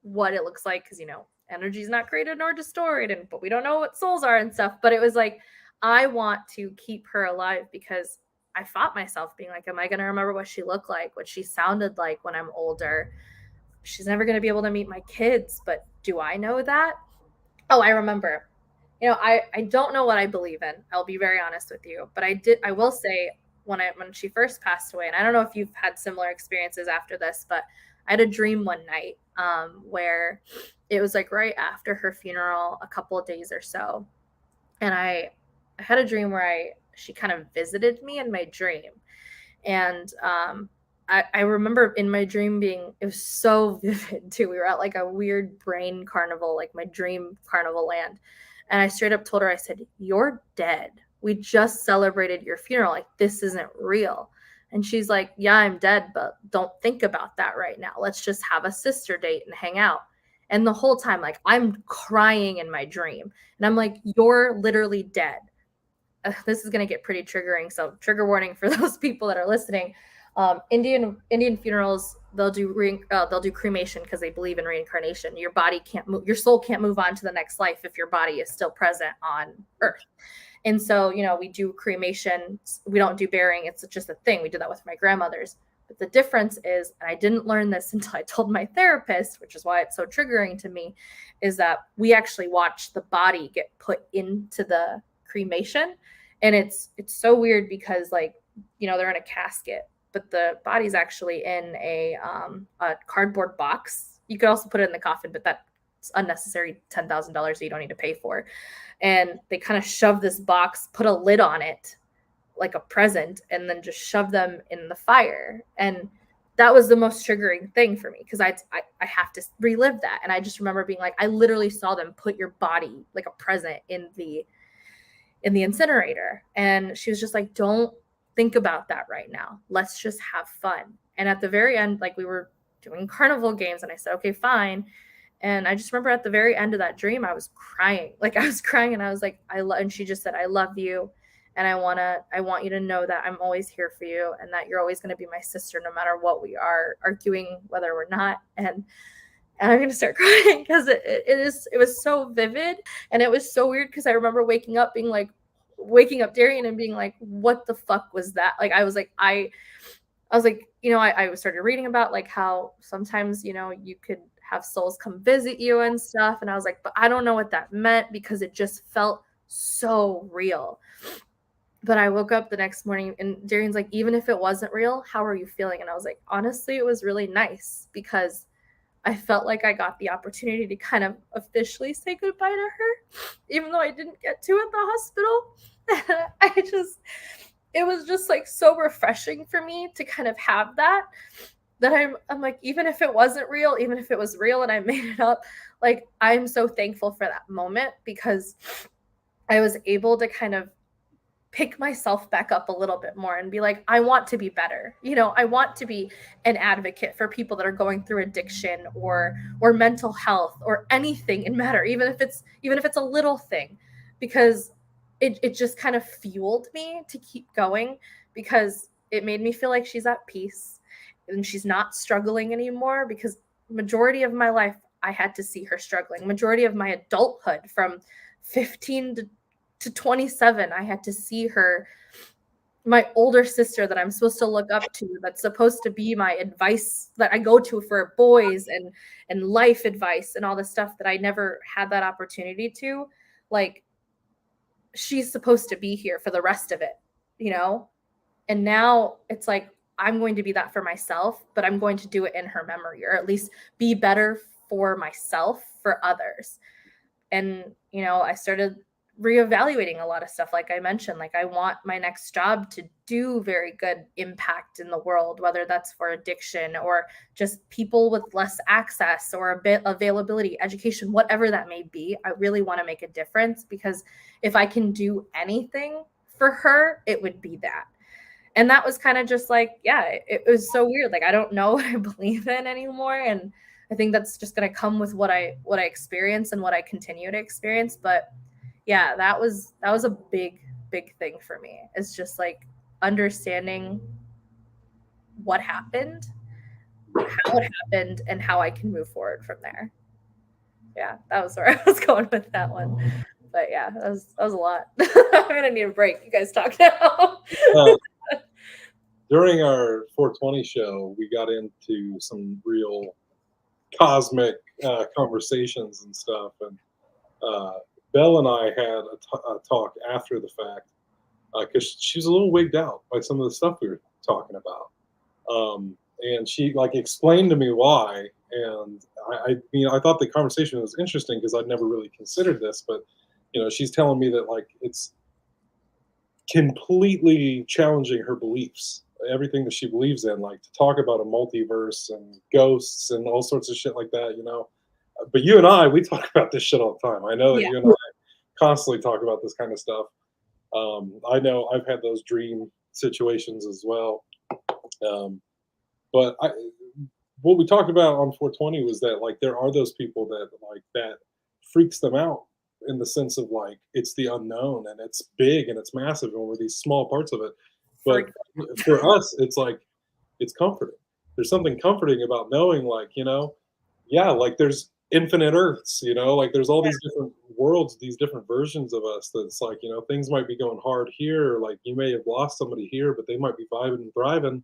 it looks like because, energy is not created nor destroyed, but we don't know what souls are and stuff. But it was like, I want to keep her alive because I fought myself being like, am I going to remember what she looked like, what she sounded like when I'm older? She's never going to be able to meet my kids, but do I know that? Oh, I remember. I don't know what I believe in. I'll be very honest with you, but I will say when she first passed away, and I don't know if you've had similar experiences after this, but I had a dream one night where it was like right after her funeral, a couple of days or so. And I had a dream where she kind of visited me in my dream. And I remember in my dream it was so vivid too. We were at like a weird brain carnival, like my dream carnival land. And I straight up told her, I said, you're dead. We just celebrated your funeral. Like, this isn't real. And she's like, yeah, I'm dead, but don't think about that right now. Let's just have a sister date and hang out. And the whole time, like, I'm crying in my dream. And I'm like, you're literally dead. This is going to get pretty triggering. So trigger warning for those people that are listening. Indian funerals, they'll do cremation because they believe in reincarnation. Your body can't move, your soul can't move on to the next life if your body is still present on Earth. And so, we do cremation. We don't do burying. It's just a thing. We did that with my grandmothers. But the difference is, and I didn't learn this until I told my therapist, which is why it's so triggering to me, is that we actually watch the body get put into the cremation. And it's so weird because like they're in a casket, but the body's actually in a cardboard box. You could also put it in the coffin, but that's unnecessary $10,000 that you don't need to pay for. And they kind of shove this box, put a lid on it like a present, and then just shove them in the fire. And that was the most triggering thing for me, because I have to relive that. And I just remember being like, I literally saw them put your body like a present in the incinerator. And she was just like, don't think about that right now. Let's just have fun. And at the very end, like, we were doing carnival games, and I said, okay, fine. And I just remember at the very end of that dream, I was crying. Like, I was crying, and I was like, and she just said, I love you. And I want you to know that I'm always here for you, and that you're always going to be my sister, no matter what we are arguing, whether we're not. And I'm going to start crying, because it was so vivid. And it was so weird, because I remember waking up Darian and being like, what the fuck was that? Like, I was like, I started reading about like how sometimes, you could have souls come visit you and stuff. And I was like, but I don't know what that meant, because it just felt so real. But I woke up the next morning, and Darian's like, even if it wasn't real, how are you feeling? And I was like, honestly, it was really nice, because I felt like I got the opportunity to kind of officially say goodbye to her, even though I didn't get to at the hospital. It was just like so refreshing for me to kind of have that I'm like, even if it wasn't real, even if it was real and I made it up, like, I'm so thankful for that moment, because I was able to kind of pick myself back up a little bit more and be like, I want to be better. I want to be an advocate for people that are going through addiction or mental health or anything in matter, even if it's a little thing, because it just kind of fueled me to keep going, because it made me feel like she's at peace and she's not struggling anymore, because majority of my life I had to see her struggling. Majority of my adulthood, from 15 to 27, I had to see her, my older sister that I'm supposed to look up to, that's supposed to be my advice that I go to for boys and life advice and all this stuff, that I never had that opportunity to. Like, she's supposed to be here for the rest of it, and now it's like, I'm going to be that for myself, but I'm going to do it in her memory, or at least be better for myself, for others. And I started reevaluating a lot of stuff. Like I mentioned, like, I want my next job to do very good impact in the world, whether that's for addiction or just people with less access or a bit availability, education, whatever that may be. I really want to make a difference, because if I can do anything for her, it would be that. And that was kind of just like, yeah, it was so weird. Like, I don't know what I believe in anymore. And I think that's just going to come with what I experience and what I continue to experience. But yeah, that was a big thing for me. It's just like understanding what happened, how it happened, and how I can move forward from there. Yeah, that was where I was going with that one. But yeah, that was a lot. I'm gonna need a break. You guys talk now. During our 420 show, we got into some real cosmic conversations and stuff, and Belle and I had a talk after the fact, because she was a little wigged out by some of the stuff we were talking about, and she like explained to me why. And I thought the conversation was interesting, because I'd never really considered this, but she's telling me that like it's completely challenging her beliefs, everything that she believes in, like to talk about a multiverse and ghosts and all sorts of shit like that. But you and I, we talk about this shit all the time. I know that Yeah. you and I constantly talk about this kind of stuff. I know I've had those dream situations as well. But what we talked about on 420 was that like there are those people that like that freaks them out, in the sense of like it's the unknown and it's big and it's massive and we're these small parts of it. But for us, it's like it's comforting. There's something comforting about knowing, like, yeah, like there's infinite Earths, like there's all these different worlds, these different versions of us. That's like, things might be going hard here, or like you may have lost somebody here, but they might be vibing and thriving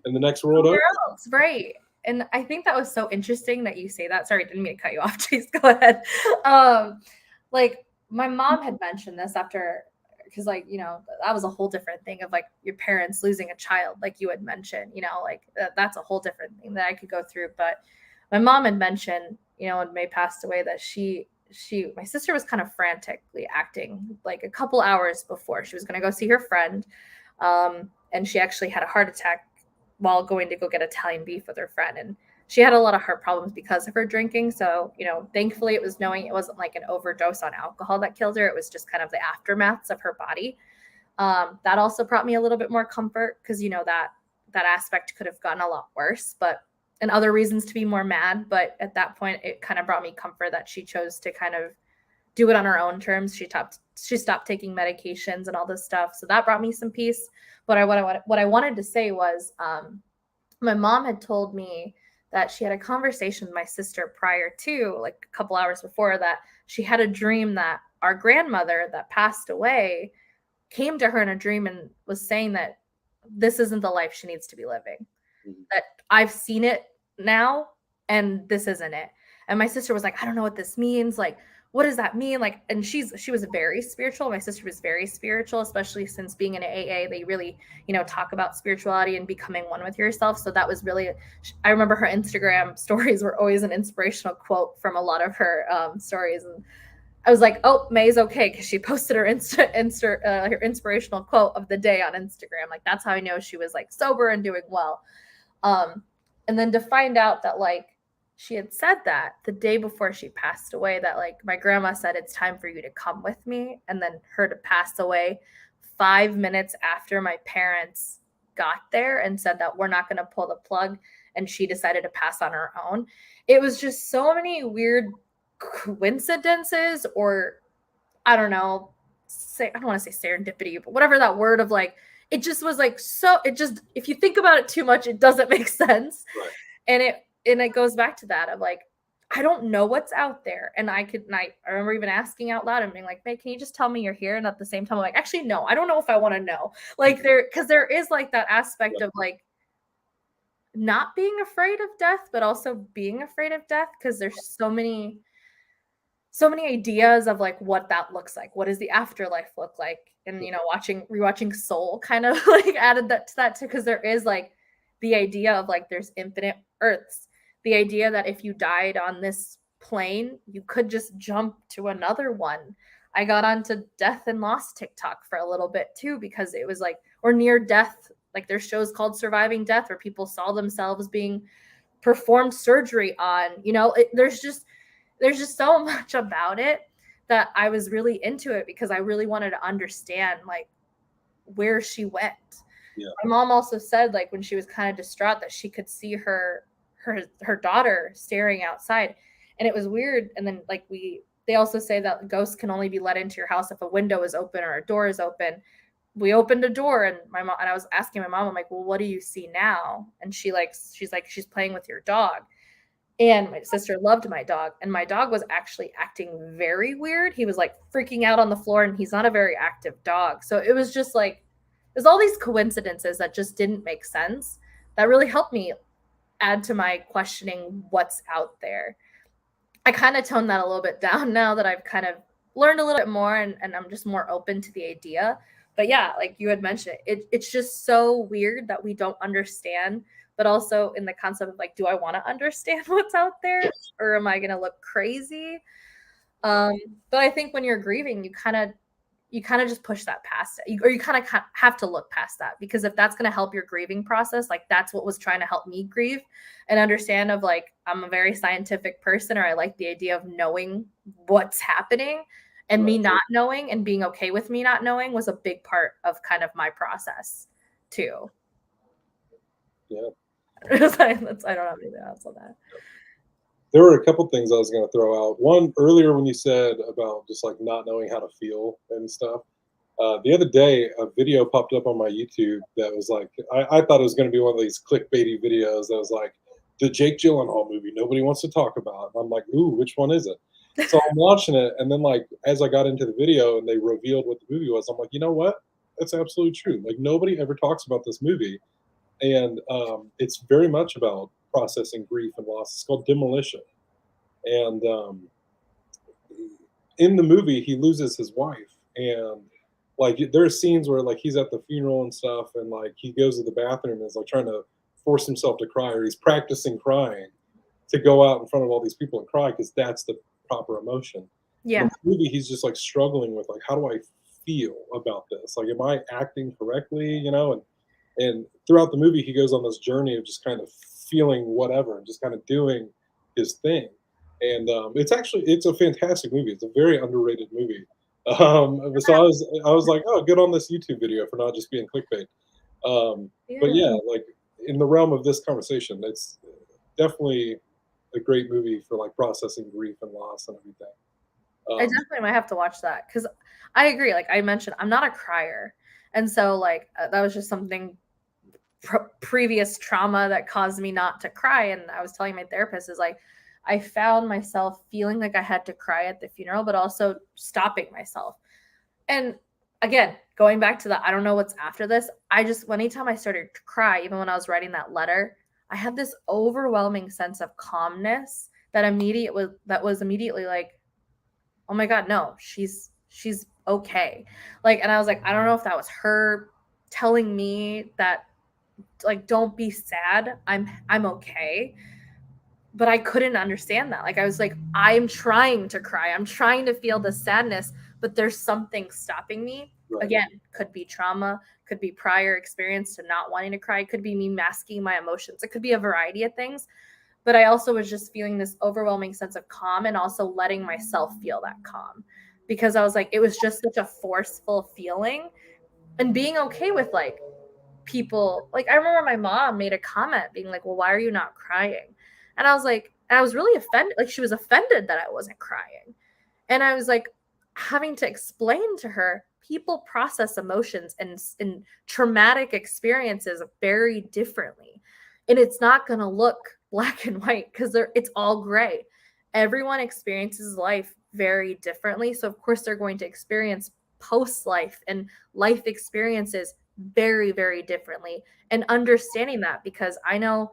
in the next world over. Else, right? And I think that was so interesting that you say that. Sorry, didn't mean to cut you off. Please go ahead. Like my mom had mentioned this after, because like, you know, that was a whole different thing of like your parents losing a child, like you had mentioned, you know, like that's a whole different thing that I could go through. But my mom had mentioned, you know, when May passed away, that my sister was kind of frantically acting like a couple hours before she was going to go see her friend. And she actually had a heart attack while going to go get Italian beef with her friend. And she had a lot of heart problems because of her drinking. So, you know, thankfully it was knowing it wasn't like an overdose on alcohol that killed her. It was just kind of the aftermaths of her body. That also brought me a little bit more comfort because, you know, that aspect could have gotten a lot worse, but and other reasons to be more mad. But at that point, it kind of brought me comfort that she chose to kind of do it on her own terms. She stopped taking medications and all this stuff. So that brought me some peace. But what I wanted to say was, my mom had told me that she had a conversation with my sister prior to, like a couple hours before, that she had a dream that our grandmother that passed away came to her in a dream and was saying that this isn't the life she needs to be living. Mm-hmm. That I've seen it now and this isn't it. And my sister was like, I don't know what this means. Like, what does that mean? Like, and she was very spiritual. My sister was very spiritual, especially since being in AA, they really, you know, talk about spirituality and becoming one with yourself. So that was really, I remember her Instagram stories were always an inspirational quote from a lot of her stories. And I was like, oh, May's okay, because she posted her her inspirational quote of the day on Instagram. Like, that's how I know she was like sober and doing well. And then to find out that like she had said that the day before she passed away, that like my grandma said it's time for you to come with me, and then her to pass away 5 minutes after my parents got there and said that we're not going to pull the plug, and she decided to pass on her own. It was just so many weird coincidences, or I don't know, I don't want to say serendipity, but whatever that word of like, it just was like, so it just, if you think about it too much, it doesn't make sense. Right. And it goes back to that of like, I don't know what's out there. And I remember even asking out loud and being like, May, can you just tell me you're here? And at the same time, I'm like, actually, no, I don't know if I want to know. Like because there is like that aspect of like not being afraid of death, but also being afraid of death. Cause there's so many ideas of like what that looks like. What does the afterlife look like? And, you know, rewatching Soul kind of like added that to that too. Cause there is like the idea of like, there's infinite earths. The idea that if you died on this plane, you could just jump to another one. I got onto death and lost TikTok for a little bit too, because it was like, or near death, like there's shows called Surviving Death where people saw themselves being performed surgery on, you know, there's just so much about it that I was really into it because I really wanted to understand like where she went. Yeah. My mom also said like when she was kind of distraught that she could see her daughter staring outside, and it was weird. And then like they also say that ghosts can only be let into your house if a window is open or a door is open. We opened a door, and my mom, and I was asking my mom, I'm like, well, what do you see now? And she's like, she's playing with your dog. And my sister loved my dog, and my dog was actually acting very weird. He was like freaking out on the floor, and he's not a very active dog. So it was just like, there's all these coincidences that just didn't make sense that really helped me add to my questioning what's out there. I kind of toned that a little bit down now that I've kind of learned a little bit more, and I'm just more open to the idea. But yeah, like you had mentioned, it's just so weird that we don't understand, but also in the concept of like, do I want to understand what's out there, or am I going to look crazy? But I think when you're grieving, you kind of just push that past it, or you kind of have to look past that, because if that's going to help your grieving process, like that's what was trying to help me grieve and understand of like, I'm a very scientific person, or I like the idea of knowing what's happening, and me not knowing and being okay with me not knowing was a big part of kind of my process too. Yeah. I don't have anything else on that. There were a couple things I was going to throw out. One, earlier when you said about just like not knowing how to feel and stuff. The other day, a video popped up on my YouTube that was like, I thought it was going to be one of these clickbaity videos that was like, the Jake Gyllenhaal movie nobody wants to talk about. And I'm like, ooh, which one is it? So I'm watching it, and then like as I got into the video and they revealed what the movie was, I'm like, you know what? That's absolutely true. Like nobody ever talks about this movie, and it's very much about processing grief and loss. It's called Demolition, and in the movie he loses his wife, and like there are scenes where like he's at the funeral and stuff, and like he goes to the bathroom and is like trying to force himself to cry, or he's practicing crying to go out in front of all these people and cry because that's the proper emotion. In Yeah. the movie, he's just like struggling with like, how do I feel about this? Like, am I acting correctly? You know, and throughout the movie, he goes on this journey of just kind of feeling whatever and just kind of doing his thing. And it's a fantastic movie. It's a very underrated movie. So I was like, oh, good on this YouTube video for not just being clickbait. But Yeah. yeah, like in the realm of this conversation, it's definitely a great movie for like processing grief and loss and everything. I definitely might have to watch that because I agree. Like I mentioned, I'm not a crier, and so like that was just something previous trauma that caused me not to cry. And I was telling my therapist is like I found myself feeling like I had to cry at the funeral, but also stopping myself. And again, going back to the I don't know what's after this, I just anytime I started to cry, even when I was writing that letter, I had this overwhelming sense of calmness that was immediately like, oh my God, no, she's okay. Like, and I was like, I don't know if that was her telling me that like don't be sad. I'm okay. But I couldn't understand that. Like I was like, I'm trying to cry. I'm trying to feel the sadness, but there's something stopping me. Right. Again, could be trauma, could be prior experience to not wanting to cry, could be me masking my emotions. It could be a variety of things. But I also was just feeling this overwhelming sense of calm and also letting myself feel that calm because I was like, it was just such a forceful feeling and being okay with like people. Like, I remember my mom made a comment being like, well, why are you not crying? And I was like, I was really offended. Like, she was offended that I wasn't crying. And I was like, having to explain to her, people process emotions and traumatic experiences very differently. And it's not going to look black and white because it's all gray. Everyone experiences life very differently. So, of course, they're going to experience post life and life experiences very, very differently. And understanding that because I don't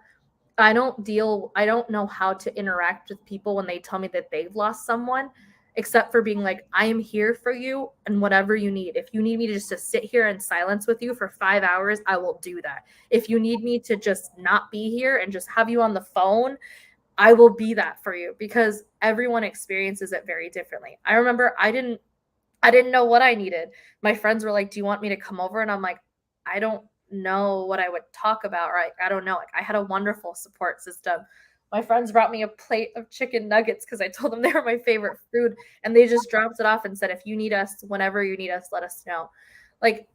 know how to interact with people when they tell me that they've lost someone, except for being like, I am here for you and whatever you need. If you need me to just to sit here in silence with you for 5 hours, I will do that. If you need me to just not be here and just have you on the phone, I will be that for you because everyone experiences it very differently. I remember I didn't know what I needed. My friends were like, "Do you want me to come over?" And I'm like, "I don't know what I would talk about, or I don't know." Like I had a wonderful support system. My friends brought me a plate of chicken nuggets because I told them they were my favorite food, and they just dropped it off and said, "If you need us, whenever you need us, let us know." Like,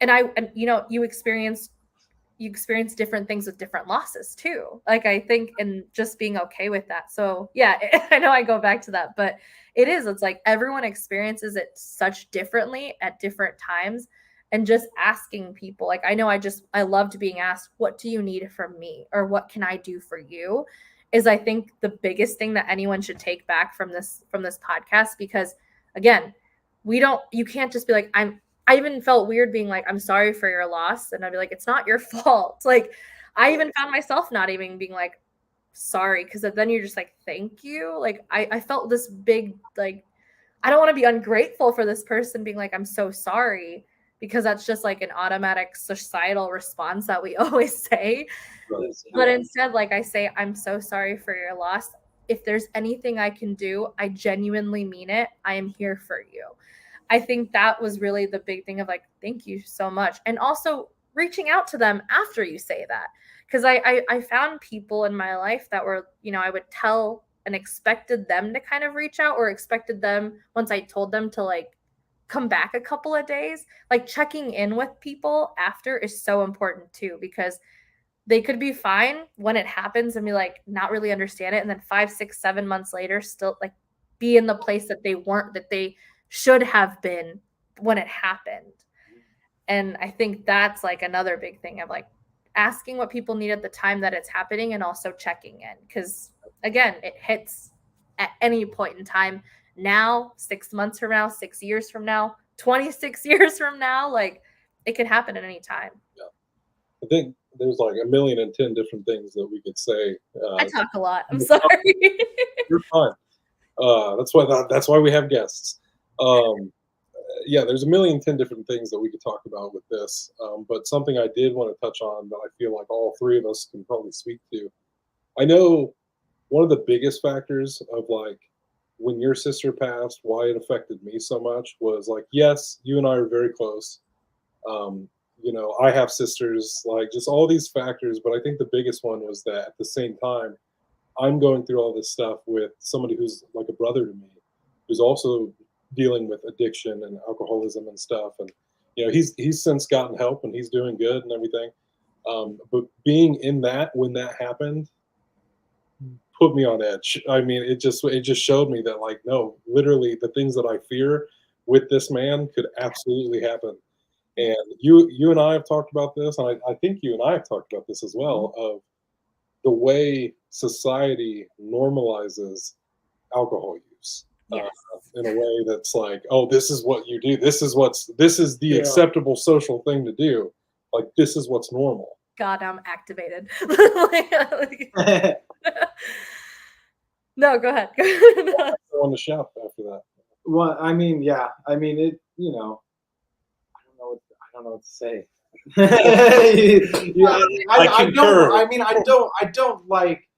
and you experience different things with different losses too. Like I think and just being okay with that. So yeah, I know I go back to that, but it's like everyone experiences it such differently at different times. And just asking people, like I loved being asked, what do you need from me? Or what can I do for you? Is I think the biggest thing that anyone should take back from this podcast, because again, you can't just be like, I even felt weird being like, I'm sorry for your loss. And I'd be like, it's not your fault. Like, I even found myself not even being like, sorry. Cause then you're just like, thank you. Like, I felt this big, like, I don't want to be ungrateful for this person being like, I'm so sorry. Because that's just like an automatic societal response that we always say. But instead, like I say, I'm so sorry for your loss. If there's anything I can do, I genuinely mean it. I am here for you. I think that was really the big thing of like, thank you so much. And also reaching out to them after you say that. Because I found people in my life that were, I would tell and expected them to kind of reach out or expected them once I told them to like come back a couple of days. Like checking in with people after is so important too, because they could be fine when it happens and be like, not really understand it. And then 5, 6, 7 months later, still like be in the place that they should have been when it happened. And I think that's like another big thing of like asking what people need at the time that it's happening and also checking in. Because again, it hits at any point in time now, 6 months from now, 6 years from now, 26 years from now, like it can happen at any time. Yeah. I think there's like 1,000,010 different things that we could say. I talk a lot. I'm sorry. You're fine. That's why we have guests. yeah, there's a million 10 different things that we could talk about with this. But something I did want to touch on that I feel like all three of us can probably speak to. I know one of the biggest factors of like when your sister passed, why it affected me so much was like, yes, you and I are very close. Um, I have sisters, like just all these factors. But I think the biggest one was that at the same time, I'm going through all this stuff with somebody who's like a brother to me, who's also dealing with addiction and alcoholism and stuff. And he's since gotten help and he's doing good and everything. But being in that when that happened put me on edge. I mean, it just showed me that like no, literally the things that I fear with this man could absolutely happen. And you and I have talked about this, and I think you and I have talked about this as well, of the way society normalizes alcohol use Yes. in a way that's like, oh, this is what you do. This is the Yeah. acceptable social thing to do. Like this is what's normal. God, I'm activated. No, go ahead. On the shelf after that. Well, I mean, yeah. I mean, it. I don't know what to say. Yeah, I concur. don't. I mean, I don't like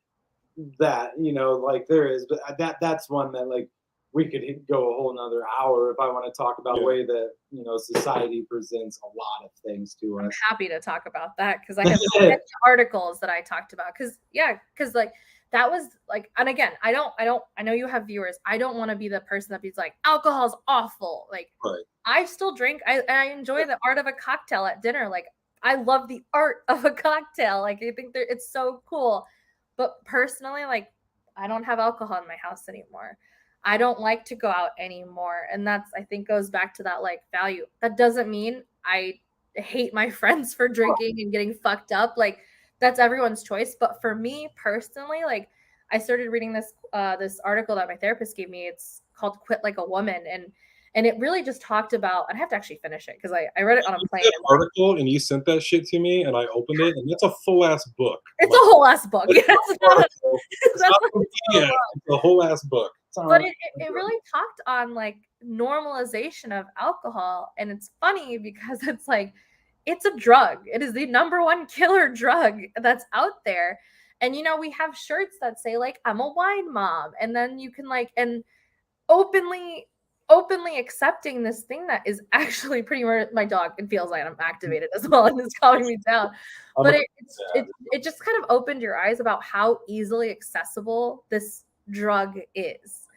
that. Like there is, but that's one that like we could go a whole nother hour if I want to talk about the way that society presents a lot of things to I'm us. happy to talk about that because I have articles that I talked about. Because like that was like, and again, I know you have viewers. I don't want to be the person that be like, alcohol's awful. Like, Right. I still drink. I enjoy the art of a cocktail at dinner. Like, I love the art of a cocktail. Like, I think it's so cool. But personally, like, I don't have alcohol in my house anymore. I don't like to go out anymore. And that's, I think, goes back to that like value. That doesn't mean I hate my friends for drinking and getting fucked up. Like, that's everyone's choice. But for me personally, like, I started reading this article that my therapist gave me. It's called Quit Like a Woman. And it really just talked about, I have to actually finish it because I read it on a plane. That article and you sent that shit to me and I opened it and it's a full ass book. It's a whole ass book. It's It's not a PDF, it's a whole ass book. But it really talked on like normalization of alcohol. And it's funny because it's like, it's a drug. It is the number one killer drug that's out there. And we have shirts that say like, I'm a wine mom. And then you can like, and openly accepting this thing that is actually pretty much, my dog, it feels like I'm activated as well and it's calming me down. But it just kind of opened your eyes about how easily accessible this drug is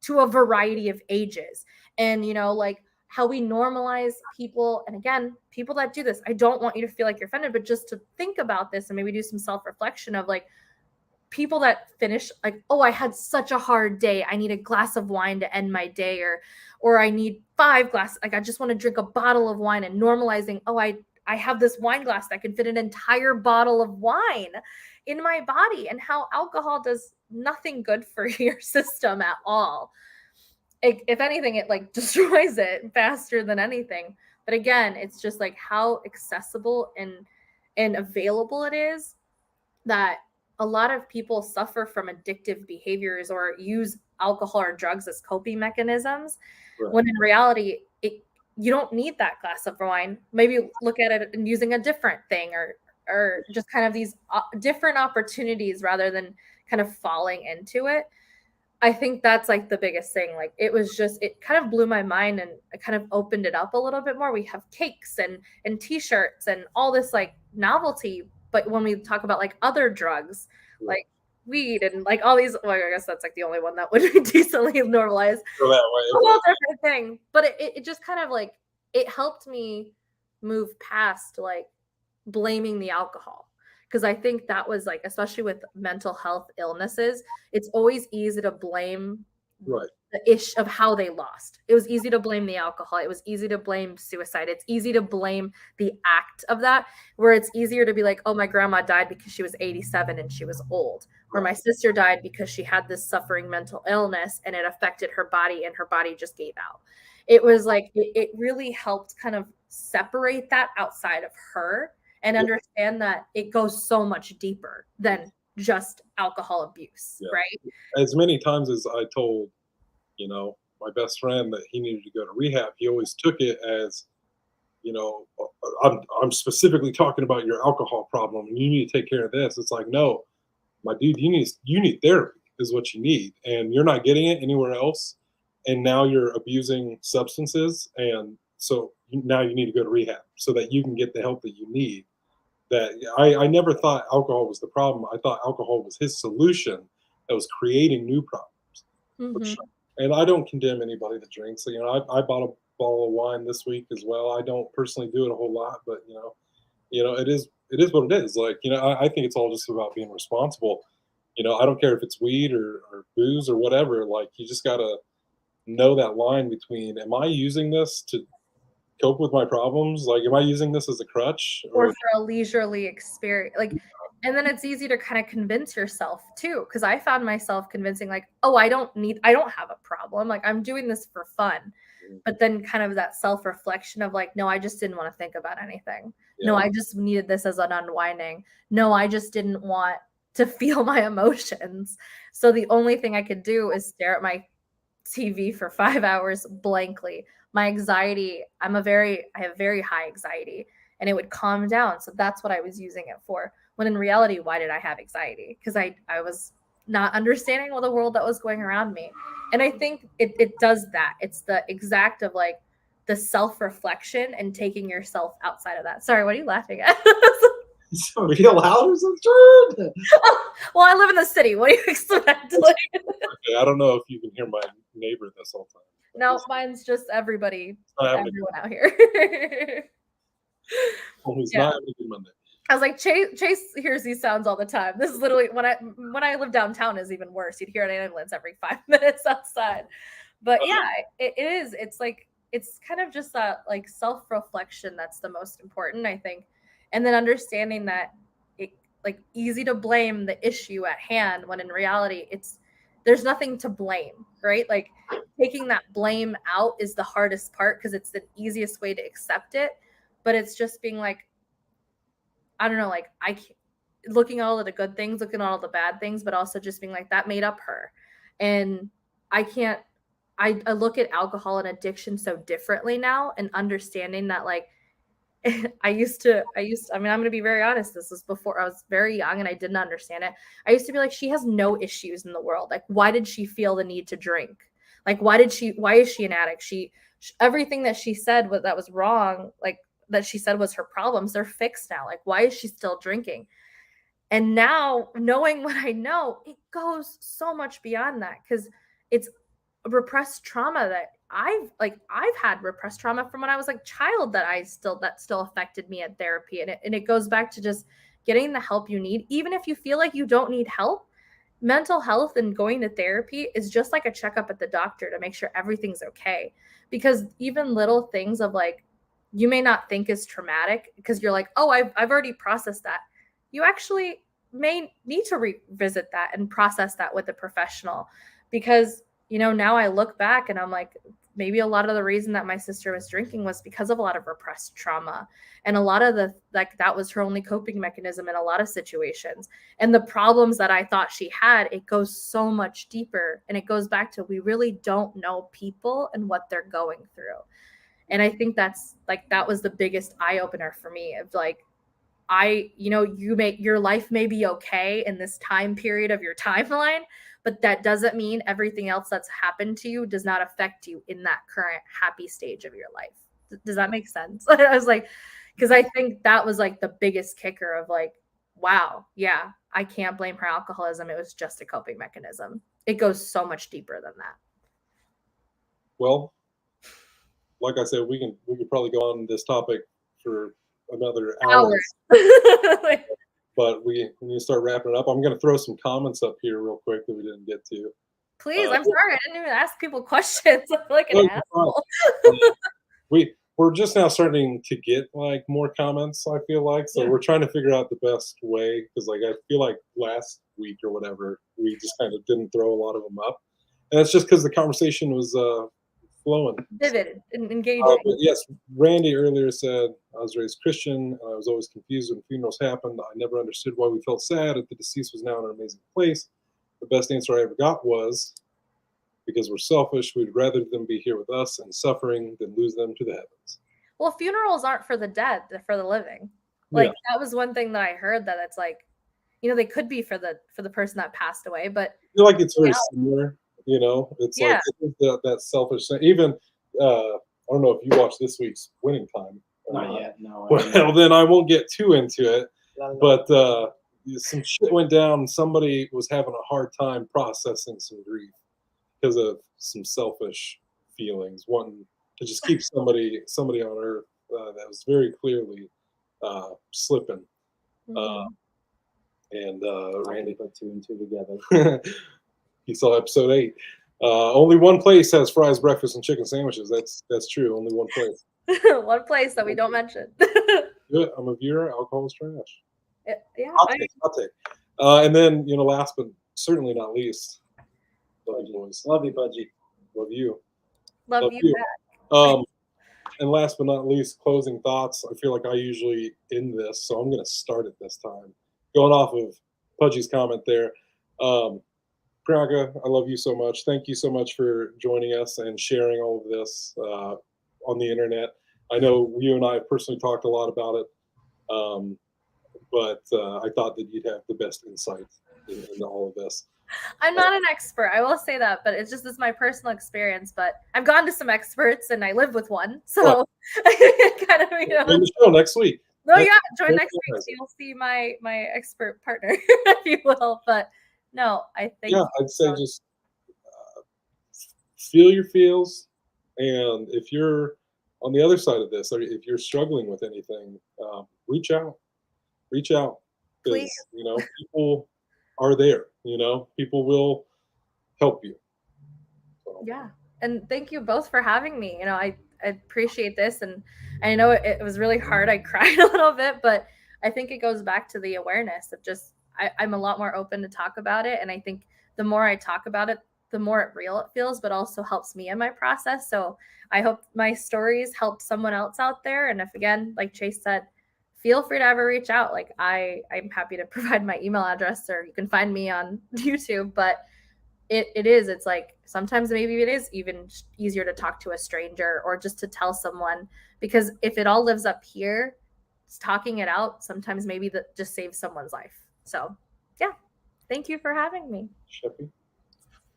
to a variety of ages. And like how we normalize people, and again, people that do this, I don't want you to feel like you're offended, but just to think about this and maybe do some self-reflection of like people that finish like, oh, I had such a hard day, I need a glass of wine to end my day, or I need 5 glasses, like I just want to drink a bottle of wine, and normalizing, oh, I have this wine glass that can fit an entire bottle of wine in my body, and how alcohol does nothing good for your system at all. If anything, it like destroys it faster than anything. But again, it's just like how accessible and available it is, that a lot of people suffer from addictive behaviors or use alcohol or drugs as coping mechanisms, when in reality, you don't need that glass of wine. Maybe look at it and using a different thing, or just kind of these different opportunities rather than kind of falling into it. I think that's like the biggest thing. Like it kind of blew my mind, and it kind of opened it up a little bit more. We have cakes and t-shirts and all this like novelty. But when we talk about like other drugs, like weed and like all these, well, I guess that's like the only one that would be decently normalized. So that way, A whole different thing. But it just kind of like, it helped me move past like blaming the alcohol. Because I think that was like, especially with mental health illnesses, it's always easy to blame the issue of how they lost. It was easy to blame the alcohol. It was easy to blame suicide. It's easy to blame the act of that, where it's easier to be like, oh, my grandma died because she was 87 and she was old, or my sister died because she had this suffering mental illness and it affected her body and her body just gave out. It was like, it really helped kind of separate that outside of her and understand that it goes so much deeper than just alcohol abuse, right? As many times as I told, my best friend that he needed to go to rehab, he always took it as, I'm specifically talking about your alcohol problem and you need to take care of this. It's like, no, my dude, you need therapy is what you need, and you're not getting it anywhere else. And now you're abusing substances, and so now you need to go to rehab so that you can get the help that you need. That I never thought alcohol was the problem. I thought alcohol was his solution that was creating new problems. For Hmm. sure. And I don't condemn anybody that drinks. I bought a bottle of wine this week as well. I don't personally do it a whole lot, but it is what it is. Like, I think it's all just about being responsible. I don't care if it's weed or booze or whatever. Like, you just gotta know that line between, am I using this to cope with my problems? Like, am I using this as a crutch? Or Or for a leisurely experience, like, and then it's easy to kind of convince yourself too, because I found myself convincing, like, oh, I don't have a problem, like, I'm doing this for fun. But then kind of that self-reflection of like, no, I just didn't want to think about anything. No, yeah, I just needed this as an unwinding. No, I just didn't want to feel my emotions. So the only thing I could do is stare at my TV for 5 hours blankly. My anxiety, I have very high anxiety, and it would calm down. So that's what I was using it for. When in reality, why did I have anxiety? Because I was not understanding all the world that was going around me. And I think it does that. It's the exact of like the self-reflection and taking yourself outside of that. Sorry, what are you laughing at? So real hours of truth. Well, I live in the city. What do you expect? Like, okay, I don't know if you can hear my neighbor this whole time. no, mine's just everybody, Not having everyone out here. Who's Yeah. not having a good Monday. I was like, Chase hears these sounds all the time. This is literally when I live downtown is even worse. You'd hear an ambulance every 5 minutes outside. But yeah, it is. It's like it's kind of just that like self-reflection that's the most important, I think. And then understanding that it like easy to blame the issue at hand when in reality there's nothing to blame, right? Like taking that blame out is the hardest part because it's the easiest way to accept it. But it's just being like, I don't know, like looking at all of the good things, looking at all the bad things, but also just being like, that made up her. And I can't, I look at alcohol and addiction so differently now and understanding that like, I mean, I'm going to be very honest. This was before I was very young and I didn't understand it. I used to be like, she has no issues in the world. Like, why did she feel the need to drink? Like, why is she an addict? Everything that she said that was wrong, like that she said was her problems, they're fixed now. Like, why is she still drinking? And now knowing what I know, it goes so much beyond that because it's repressed trauma that I've had repressed trauma from when I was like child that still affected me at therapy. And it goes back to just getting the help you need, even if you feel like you don't need help. Mental health and going to therapy is just like a checkup at the doctor to make sure everything's okay. Because even little things of like, you may not think is traumatic because you're like, oh, I've already processed that. You actually may need to revisit that and process that with a professional because, now I look back and I'm like, maybe a lot of the reason that my sister was drinking was because of a lot of repressed trauma. And a lot of that was her only coping mechanism in a lot of situations. And the problems that I thought she had, it goes so much deeper. And it goes back to, we really don't know people and what they're going through. And I think that was the biggest eye opener for me of like, your life may be okay in this time period of your timeline, but that doesn't mean everything else that's happened to you does not affect you in that current happy stage of your life. Does that make sense? I was like, because I think that was like the biggest kicker of like, wow, yeah, I can't blame her alcoholism. It was just a coping mechanism. It goes so much deeper than that. Well, like I said, we could probably go on this topic for another hour. But we need to start wrapping it up. I'm going to throw some comments up here real quick that we didn't get to. Please, I'm sorry. I didn't even ask people questions. I feel like an asshole. We're just now starting to get like more comments, I feel like. So we're trying to figure out the best way because like I feel like last week or whatever, we just kind of didn't throw a lot of them up. And it's just because the conversation was flowing. Vivid and engaging. But yes, Randy earlier said, I was raised Christian. I was always confused when funerals happened. I never understood why we felt sad if the deceased was now in an amazing place. The best answer I ever got was, because we're selfish. We'd rather them be here with us and suffering than lose them to the heavens. Well, funerals aren't for the dead, they're for the living. Yeah. Like that was one thing that I heard, that it's like, they could be for the person that passed away, but I feel like it's very similar, It's Yeah. like that selfish thing. Even I don't know if you watched this week's Winning Time. or Not yet. No. Well, then I won't get too into it. But some shit went down. Somebody was having a hard time processing some grief because of some selfish feelings, wanting to just keep somebody on earth that was very clearly slipping. Mhm. And Randy put 2 and 2 together. he saw episode 8. Only one place has fries, breakfast, and chicken sandwiches. That's true. Only one place. One place that we don't mention. Yeah, I'm a viewer. Alcohol is trash. Yeah. I'll take. And then last but certainly not least, love you boys. Love you, Budgie. Love you. Love you back. And last but not least, closing thoughts. I feel like I usually end this, so I'm going to start it this time. Going off of Pudgy's comment there. Priyanka, I love you so much. Thank you so much for joining us and sharing all of this on the internet. I know you and I have personally talked a lot about it, but I thought that you'd have the best insight into all of this. I'm not an expert, I will say that, but it's my personal experience. But I've gone to some experts and I live with one, so kind of Join the show next week. No, yeah, join next week. So you'll see my expert partner, if you will. But no, I think I'd say just feel your feels, and if you're on the other side of this, or if you're struggling with anything, reach out, because Please. people are there. People will help you. So. Yeah, and thank you both for having me. I appreciate this, and I know it was really hard. I cried a little bit, but I think it goes back to the awareness of just I'm a lot more open to talk about it, and I think the more I talk about it, the more real it feels, but also helps me in my process. So I hope my stories help someone else out there. And if, again, like Chase said, feel free to ever reach out. Like I'm happy to provide my email address, or you can find me on YouTube. But it's like sometimes maybe it is even easier to talk to a stranger or just to tell someone, because if it all lives up here, talking it out, sometimes maybe that just saves someone's life. So yeah, thank you for having me.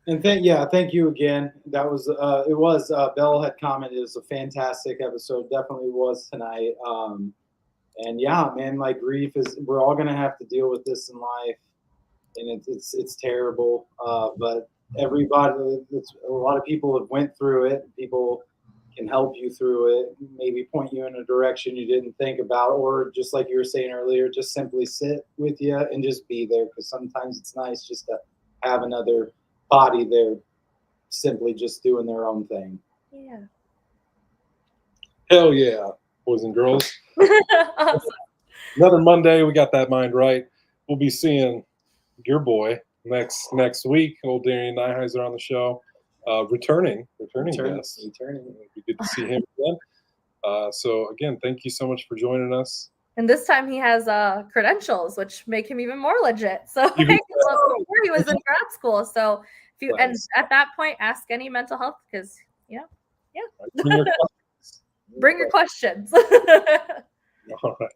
And thank you again. That was it was Belle had commented it was a fantastic episode. Definitely was tonight. And yeah, man, like grief we're all gonna have to deal with this in life, and it's terrible. But everybody, a lot of people have went through it. People can help you through it, maybe point you in a direction you didn't think about, or just like you were saying earlier, just simply sit with you and just be there, because sometimes it's nice just to have another body there simply just doing their own thing. Yeah. Hell yeah, boys and girls. Awesome. Another Monday, we got that mind right. We'll be seeing your boy next week. Old Darian Nyheiser on the show. Returning guest. It'd be good to see him again. So again, thank you so much for joining us. And this time he has credentials, which make him even more legit. So before he was in grad school. So if you and at that point, ask any mental health, because bring your questions. All right.